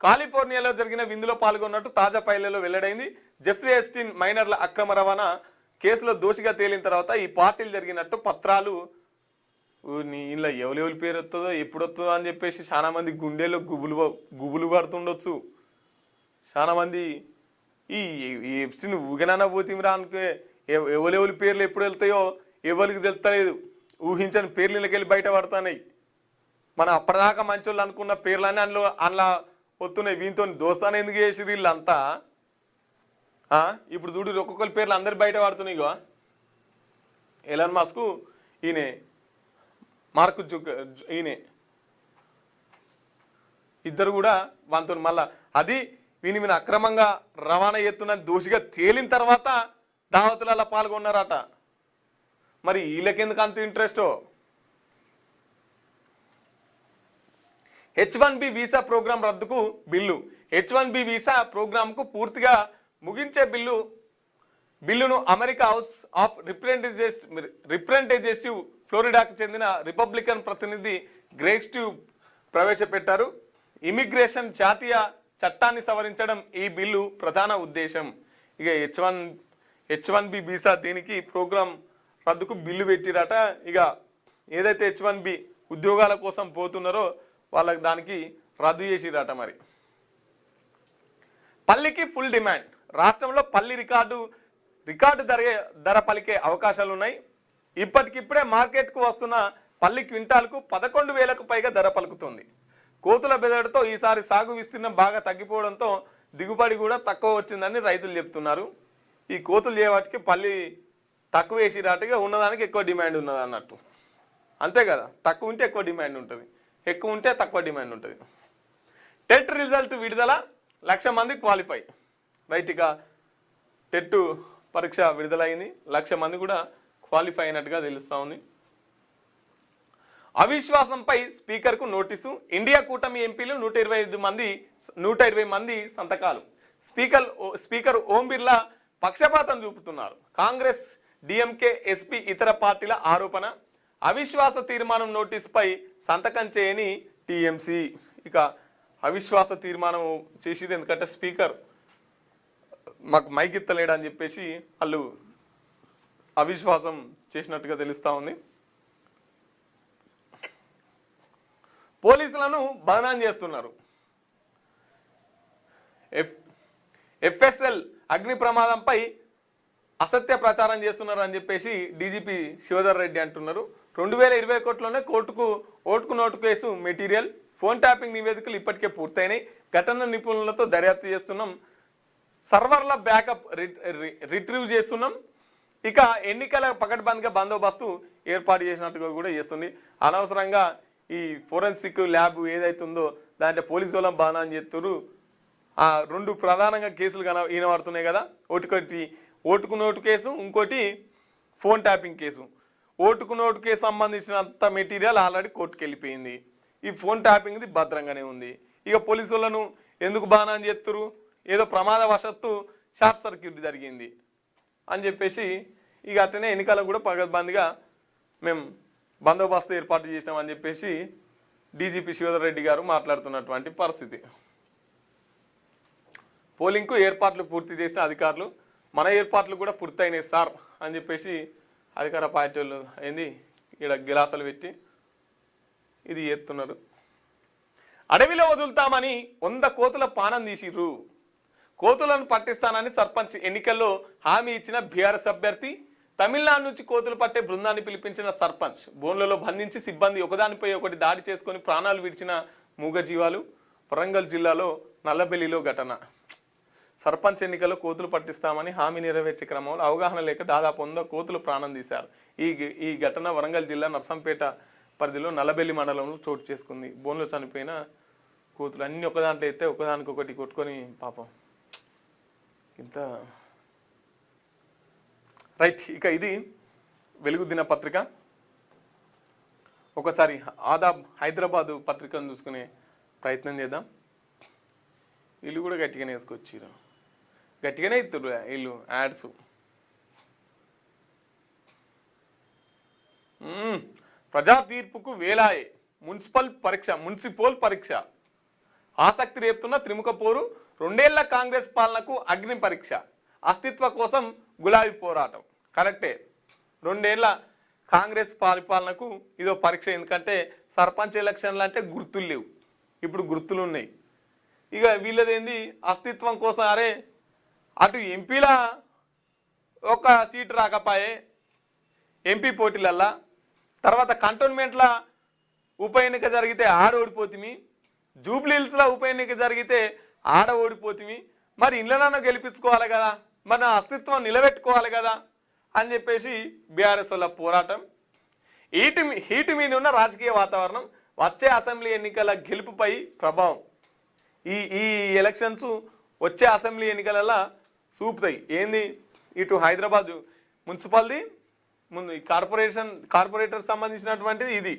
కాలిఫోర్నియాలో జరిగిన విందులో పాల్గొన్నట్టు తాజా ఫైళ్లలో వెల్లడైంది. జెఫ్రీ ఎప్స్టీన్ మైనర్ల అక్రమ రవాణా కేసులో దోషిగా తేలిన తర్వాత ఈ పార్టీలు జరిగినట్టు పత్రాలు ఇలా ఎవరి పేరు వస్తుందో ఎప్పుడు వస్తుందో అని చెప్పేసి చాలా మంది గుండెలో గుబులు పడుతుండొచ్చు. చాలా మంది ఈ ఎప్స్టీన్ ఊగనన్నా పోతిమిరా అనుకే ఎవరి పేర్లు ఎప్పుడు వెళ్తాయో ఎవరికి తెలుస్తలేదు. ఊహించని పేర్లు ఇళ్ళకెళ్ళి బయట పడుతున్నాయి. మన అప్పటిదాకా మంచోళ్ళు అనుకున్న పేర్లన్నీ అందులో వస్తున్నాయి. వీనితో దోస్తాను ఎందుకు చేసి వీళ్ళంతా ఇప్పుడు చూడు ఒక్కొక్కరి పేర్లు అందరు బయట పడుతున్నాయి. ఇగో ఎలన్ మస్క్, ఈయనే మార్క్ ఈయనే ఇద్దరు కూడా వానితో మళ్ళా అది వీని మీద అక్రమంగా రవాణా చేస్తున్న దోషిగా తేలిన తర్వాత దావతులలో పాల్గొన్నారట. మరి వీళ్ళకెందుకు అంత ఇంట్రెస్టో? H1B వీసా ప్రోగ్రాం రద్దుకు బిల్లు. H1B వీసా ప్రోగ్రాంకు పూర్తిగా ముగించే బిల్లును అమెరికా హౌస్ ఆఫ్ రిప్రజెంటేటివ్స్ ఫ్లోరిడాకు చెందిన రిపబ్లికన్ ప్రతినిధి గ్రేగ్ స్టీవ్ ప్రవేశపెట్టారు. ఇమిగ్రేషన్ జాతీయ చట్టాన్ని సవరించడం ఈ బిల్లు ప్రధాన ఉద్దేశం. ఇక H1B వీసా దీనికి ప్రోగ్రాం రద్దుకు బిల్లు పెట్టిరట. ఇక ఏదైతే H1B ఉద్యోగాల కోసం పోతున్నారో వాళ్ళకి దానికి రద్దు చేసిరట. మరి పల్లికి ఫుల్ డిమాండ్. రాష్ట్రంలో పల్లి రికార్డు ధర పలికే అవకాశాలు ఉన్నాయి. ఇప్పటికిప్పుడే మార్కెట్కు వస్తున్న పల్లి క్వింటాల్కు 11,000కు పైగా ధర పలుకుతుంది. కోతుల బెదడుతో ఈసారి సాగు విస్తీర్ణం బాగా తగ్గిపోవడంతో దిగుబడి కూడా తక్కువ వచ్చిందని రైతులు చెప్తున్నారు. ఈ కోతులు చేయవాటికి పల్లి తక్కువ వేసిరాటుగా ఉన్నదానికి ఎక్కువ డిమాండ్ ఉన్నది అన్నట్టు. అంతే కదా, తక్కువ ఉంటే ఎక్కువ డిమాండ్ ఉంటుంది, ఎక్కువ ఉంటే తక్కువ డిమాండ్ ఉంటుంది. టెట్ రిజల్ట్ విడుదల, 1,00,000 మంది క్వాలిఫై. రైట్, ఇక టెట్ పరీక్ష విడుదలైంది, 1,00,000 మంది కూడా క్వాలిఫై అయినట్టుగా తెలుస్తూ ఉంది. అవిశ్వాసంపై స్పీకర్కు నోటీసు. ఇండియా కూటమి ఎంపీలు 120 మంది సంతకాలు. స్పీకర్ ఓం బిర్లా పక్షపాతం చూపుతున్నారు. కాంగ్రెస్, డిఎంకే, ఎస్పీ, ఇతర పార్టీల ఆరోపణ. అవిశ్వాస తీర్మానం నోటీసుపై సంతకం చేయని టీఎంసీ. ఇక అవిశ్వాస తీర్మానం చేసిరు, ఎందుకంటే స్పీకర్ మాకు మైక్ ఇత్తలేడని చెప్పేసి వాళ్ళు అవిశ్వాసం చేసినట్టుగా తెలుస్తూ ఉంది. పోలీసులను బదనాం చేస్తున్నారు. ఎఫ్ఎస్ఎల్ అగ్ని ప్రమాదంపై అసత్య ప్రచారం చేస్తున్నారు అని చెప్పేసి డీజీపీ శివధర్ రెడ్డి అంటున్నారు. 2021లోనే ఓటుకు note case material, phone tapping నివేదికలు ఇప్పటికే పూర్తయినాయి. ఘటన నిపుణులతో దర్యాప్తు చేస్తున్నాం. సర్వర్ల బ్యాకప్ రిట్రీవ్ చేస్తున్నాం. ఇక ఎన్నికల పకడ్బందీగా బందోబస్తు ఏర్పాటు చేసినట్టుగా కూడా చేస్తుంది. అనవసరంగా ఈ ఫోరెన్సిక్ ల్యాబ్ ఏదైతుందో దాంట్లో పోలీసు వాళ్ళని బాణం చేస్తున్నారు. 2 ప్రధానంగా కేసులు ఈనబడుతున్నాయి కదా, ఒకటి ఓటుకు నోటు కేసు, ఇంకోటి ఫోన్ ట్యాపింగ్ కేసు. ఓటుకు నోటు కేసు సంబంధించినంత మెటీరియల్ ఆల్రెడీ కోర్టుకు వెళ్ళిపోయింది. ఈ ఫోన్ ట్యాపింగ్ది భద్రంగానే ఉంది. ఇక పోలీసు వాళ్ళను ఎందుకు బాణం చేస్తున్నారు, ఏదో ప్రమాదవశత్తు షార్ట్ సర్క్యూట్ జరిగింది అని చెప్పేసి ఇక అట్లనే ఎన్నికలకు కూడా పకడ్బందీగా మేము బందోబస్తు ఏర్పాటు చేసినామని చెప్పేసి డీజీపీ శివధర్ రెడ్డి గారు మాట్లాడుతున్నటువంటి పరిస్థితి. పోలింగ్కు ఏర్పాట్లు పూర్తి చేసిన అధికారులు, మన ఏర్పాట్లు కూడా పూర్తయినాయి సార్ అని చెప్పేసి అధికార పార్టీ వాళ్ళు ఏంది ఇక్కడ గిలాసాలు పెట్టి ఇది చేస్తున్నారు. అడవిలో వదులుతామని 100 కోతుల పానం తీసిర్రు. కోతులను పట్టిస్తానని సర్పంచ్ ఎన్నికల్లో హామీ ఇచ్చిన బీఆర్ఎస్ అభ్యర్థి. తమిళనాడు నుంచి కోతులు పట్టే బృందాన్ని పిలిపించిన సర్పంచ్. బోన్లలో బంధించి సిబ్బంది ఒకదానిపై ఒకటి దాడి చేసుకొని ప్రాణాలు విడిచిన మూగజీవాలు. వరంగల్ జిల్లాలో నల్లబెల్లిలో ఘటన. సర్పంచ్ ఎన్నికల్లో కోతులు పట్టిస్తామని హామీ నెరవేర్చే క్రమంలో అవగాహన లేక దాదాపు 100 కోతులు ప్రాణం తీశారు. ఈ ఘటన వరంగల్ జిల్లా నర్సంపేట పరిధిలో నల్లబెల్లి మండలంలో చోటు చేసుకుంది. బోన్లో చనిపోయిన కోతులు అన్ని ఒకదాంట్లో అయితే ఒకదానికొకటి కొట్టుకొని పాపం ఇంత. రైట్, ఇక ఇది వెలుగు దినపత్రిక. ఒకసారి ఆదాబ్ హైదరాబాదు పత్రికను చూసుకునే ప్రయత్నం చేద్దాం. వీళ్ళు కూడా గట్టిగానే వేసుకొచ్చారు, గట్టిగానే ఇస్తారు వీళ్ళు యాడ్స్. ప్రజా తీర్పుకు వేలాయే మున్సిపల్ పరీక్ష. ఆసక్తి రేపుతున్న త్రిముఖ పోరు. 2 ఏళ్ల కాంగ్రెస్ పాలనకు అగ్ని పరీక్ష. అస్తిత్వ కోసం గులాబీ పోరాటం. కరెక్టే, 2 ఏళ్ల కాంగ్రెస్ పరిపాలనకు ఇదో పరీక్ష. ఎందుకంటే సర్పంచ్ ఎలక్షన్లు అంటే గుర్తులు లేవు, ఇప్పుడు గుర్తులు ఉన్నాయి. ఇక వీళ్ళదేంది అస్తిత్వం కోసం. అరే అటు ఎంపీల ఒక సీటు రాకపోయే ఎంపీ పోటీలల్లా, తర్వాత కంటోన్మెంట్ల ఉప ఎన్నిక జరిగితే ఆడ ఓడిపోతుంది, జూబ్లీహిల్స్లో ఉప ఎన్నిక జరిగితే ఆడ ఓడిపోతుంది. మరి ఇళ్ళనన్నా గెలిపించుకోవాలి కదా, మన అస్తిత్వం నిలబెట్టుకోవాలి కదా అని చెప్పేసి బీఆర్ఎస్ వాళ్ళ పోరాటం. హీటు మీద ఉన్న రాజకీయ వాతావరణం వచ్చే అసెంబ్లీ ఎన్నికల గెలుపుపై ప్రభావం. ఈ ఎలక్షన్స్ వచ్చే అసెంబ్లీ ఎన్నికలలో చూపుతాయి. ఏంది, ఇటు హైదరాబాద్ మున్సిపాలిటీ ముందు ఈ కార్పొరేటర్ సంబంధించినటువంటిది ఇది.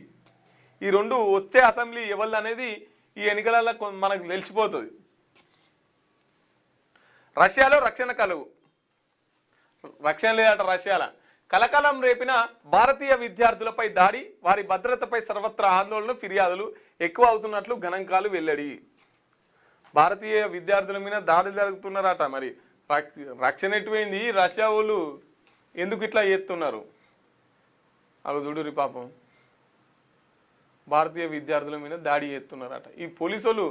ఈ 2 వచ్చే అసెంబ్లీ ఎవరిది అనేది ఈ ఎన్నికలలో మనకు తెలిసిపోతుంది. రష్యాలో రక్షణ లేదట. రష్యాలో కలకలం రేపిన భారతీయ విద్యార్థులపై దాడి. వారి భద్రతపై సర్వత్రా ఆందోళన, ఫిర్యాదులు ఎక్కువ అవుతున్నట్లు గణాంకాలు వెల్లడి. భారతీయ విద్యార్థుల మీద దాడి జరుగుతున్నారట. మరి రక్షణ ఎటువైంది, రష్యా వాళ్ళు ఎందుకు ఇట్లా చేస్తున్నారు? అవి చూడురి పాపం భారతీయ విద్యార్థుల మీద దాడి చేస్తున్నారట. ఈ పోలీసులు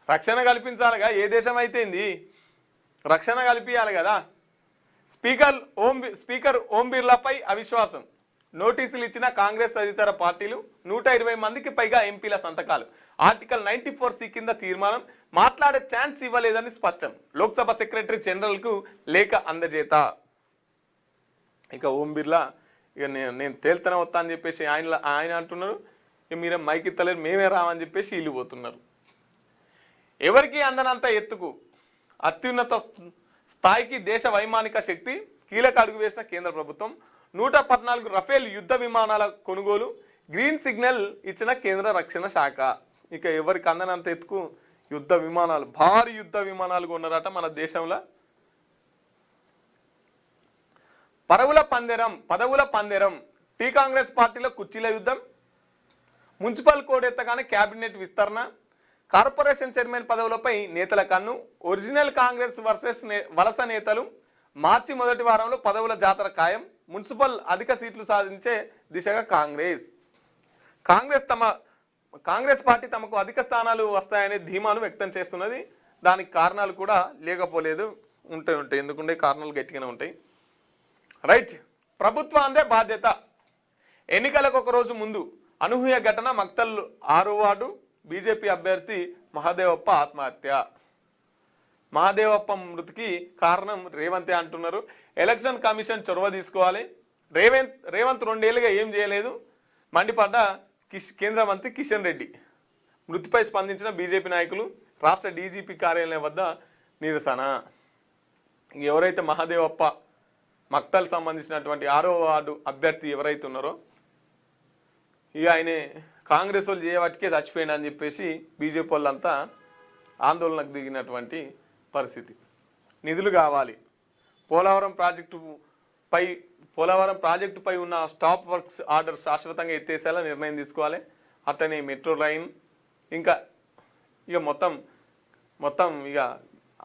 రక్షణ కల్పించాలిగా, ఏ దేశం అయితేంది, రక్షణ కల్పించాలి కదా. స్పీకర్ ఓం బిర్లాపై అవిశ్వాసం, నోటీసులు ఇచ్చిన కాంగ్రెస్ తదితర పార్టీలు, 120 మందికి పైగా ఎంపీల సంతకాలు. ఆర్టికల్ 94C కింద తీర్మానం, మాట్లాడే ఛాన్స్ ఇవ్వలేదని స్పష్టం. లోక్సభ సెక్రటరీ జనరల్కు లేఖ అందజేత. ఇక ఓం బిర్లా ఇక నేను తేల్తనే వస్తా అని చెప్పేసి ఆయన అంటున్నారు. ఇక మీరే మైకి ఇత్తలేరు, మేమే రామని చెప్పేసి ఇల్లు పోతున్నారు. ఎవరికి అందనంత ఎత్తుకు అత్యున్నత స్థాయికి దేశ వైమానిక శక్తి, కీలక అడుగు వేసిన కేంద్ర ప్రభుత్వం. 114 రఫేల్ యుద్ధ విమానాల కొనుగోలు, గ్రీన్ సిగ్నల్ ఇచ్చిన కేంద్ర రక్షణ శాఖ. ఇక ఎవరికి అందనంత ఎత్తుకు యుద్ధ విమానాలు, భారీ యుద్ధ విమానాలు కొన్నారట మన దేశంలో. పదవుల పందెరం, టీ కాంగ్రెస్ పార్టీలో కుర్చీల యుద్ధం, మున్సిపల్ కోడ్ ఎత్తగానే క్యాబినెట్ విస్తరణ, కార్పొరేషన్ చైర్మన్ పదవులపై నేతల కన్ను, ఒరిజినల్ కాంగ్రెస్ వర్సెస్ వలస నేతలు, మార్చి మొదటి వారంలో పదవుల జాతర ఖాయం, మున్సిపల్ అధిక సీట్లు సాధించే దిశగా కాంగ్రెస్ పార్టీ తమకు అధిక స్థానాలు వస్తాయనే ధీమాను వ్యక్తం చేస్తున్నది. దానికి కారణాలు కూడా లేకపోలేదు, ఉంటాయి ఎందుకుంటే కారణాలు గట్టిగానే ఉంటాయి. రైట్, ప్రభుత్వాందే బాధ్యత. ఎన్నికలకు ఒక రోజు ముందు అనూహ్య ఘటన, మక్తల్ 6వ వార్డు బీజేపీ అభ్యర్థి మహాదేవప్ప ఆత్మహత్య. మహాదేవప్ప మృతికి కారణం రేవంతే అంటున్నారు. ఎలక్షన్ కమిషన్ చొరవ తీసుకోవాలి. రేవంత్ 2 ఏళ్ళుగా ఏం చేయలేదు మండిపడ్డ కేంద్ర మంత్రి కిషన్ రెడ్డి. మృతిపై స్పందించిన బీజేపీ నాయకులు రాష్ట్ర డీజీపీ కార్యాలయం వద్ద నిరసన. ఎవరైతే మహాదేవప్ప మక్తల్ సంబంధించినటువంటి 6వ వార్డు అభ్యర్థి ఎవరైతే ఉన్నారో, ఇక ఆయనే కాంగ్రెస్ వాళ్ళు చేయబట్టికే చచ్చిపోయింది అని చెప్పేసి బీజేపీ వాళ్ళంతా ఆందోళనకు దిగినటువంటి పరిస్థితి. నిధులు కావాలి. పోలవరం ప్రాజెక్టుపై ఉన్న స్టాప్ వర్క్స్ ఆర్డర్ శాశ్వతంగా ఎత్తేసేలా నిర్ణయం తీసుకోవాలి. అట్లనే మెట్రో లైన్, ఇంకా ఇక మొత్తం ఇక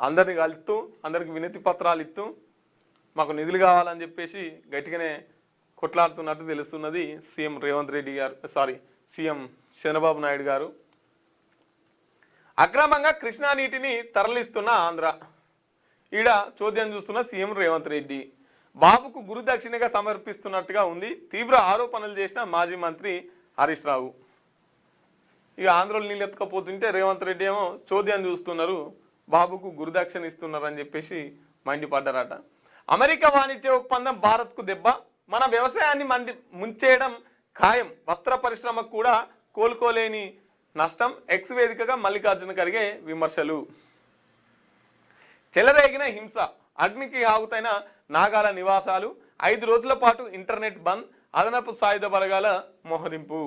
అందరిని కలుస్తూ అందరికి వినతి పత్రాలు ఇస్తూ మాకు నిధులు కావాలని చెప్పేసి గట్టిగానే కొట్లాడుతున్నట్టు తెలుస్తున్నది సీఎం చంద్రబాబు నాయుడు గారు. అక్రమంగా కృష్ణా నీటిని తరలిస్తున్న ఆంధ్ర, ఈడ చోద్యం చూస్తున్న సీఎం రేవంత్ రెడ్డి. బాబుకు గురుదక్షిణగా సమర్పిస్తున్నట్టుగా ఉంది. తీవ్ర ఆరోపణలు చేసిన మాజీ మంత్రి హరీష్ రావు. ఇక ఆంధ్రలో నీళ్ళు ఎత్తుకపోతుంటే రేవంత్ రెడ్డి ఏమో చోద్యం చూస్తున్నారు, బాబుకు గురుదక్షిణ ఇస్తున్నారు అని చెప్పేసి మండిపడ్డారట. అమెరికా వాణిజ్య ఒప్పందం భారత్కు దెబ్బ, మన వ్యవసాయాన్ని ముంచేయడం ఖాయం, వస్త్ర పరిశ్రమకు కూడా కోలుకోలేని నష్టం. ఎక్స్ వేదికగా మల్లికార్జున ఖర్గే విమర్శలు. చెలరేగిన హింస, అగ్నికి ఆహుతైన నాగాల నివాసాలు, 5 రోజుల పాటు ఇంటర్నెట్ బంద్, అదనపు సాయుధ బలగాల మోహరింపు.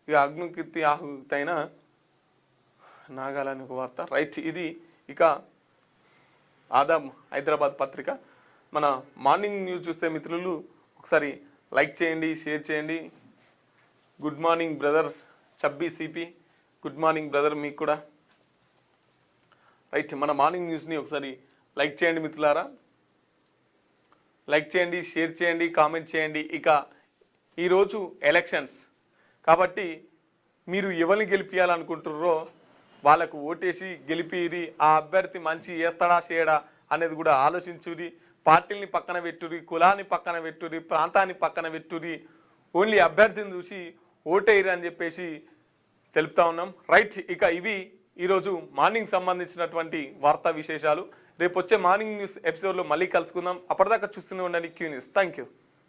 ఇక అగ్నికి ఆహుతైన నాగాలని ఒక వార్త. రైట్, ఇది ఇక ఆదాం హైదరాబాద్ పత్రిక. మన మార్నింగ్ న్యూస్ చూస్తే మిత్రులు ఒకసారి లైక్ చేయండి, షేర్ చేయండి. Good morning brother chubby CP, good morning brother మీకు కూడా. రైట్, మన మార్నింగ్ న్యూస్ని ఒకసారి లైక్ చేయండి మిత్రులారా, లైక్ చేయండి, షేర్ చేయండి, కామెంట్ చేయండి. ఇక ఈరోజు ఎలక్షన్స్ కాబట్టి మీరు ఎవరిని గెలిపించాలనుకుంటున్నారో వాళ్ళకు ఓటేసి గెలిపిరి. ఆ అభ్యర్థి మంచి చేస్తాడా చేయడా అనేది కూడా ఆలోచించురి. పార్టీని పక్కన పెట్టురి, కులాన్ని పక్కన పెట్టురి, ప్రాంతాన్ని పక్కన పెట్టురి, ఓన్లీ అభ్యర్థిని చూసి ఓటేయరు అని చెప్పేసి తెలుపుతా ఉన్నాం. రైట్, ఇక ఇవి ఈరోజు మార్నింగ్ సంబంధించినటువంటి వార్తా విశేషాలు. రేపు వచ్చే మార్నింగ్ న్యూస్ ఎపిసోడ్లో మళ్ళీ కలుసుకుందాం. అప్పటిదాకా చూస్తూనే ఉండండి క్యూ న్యూస్. Thank you.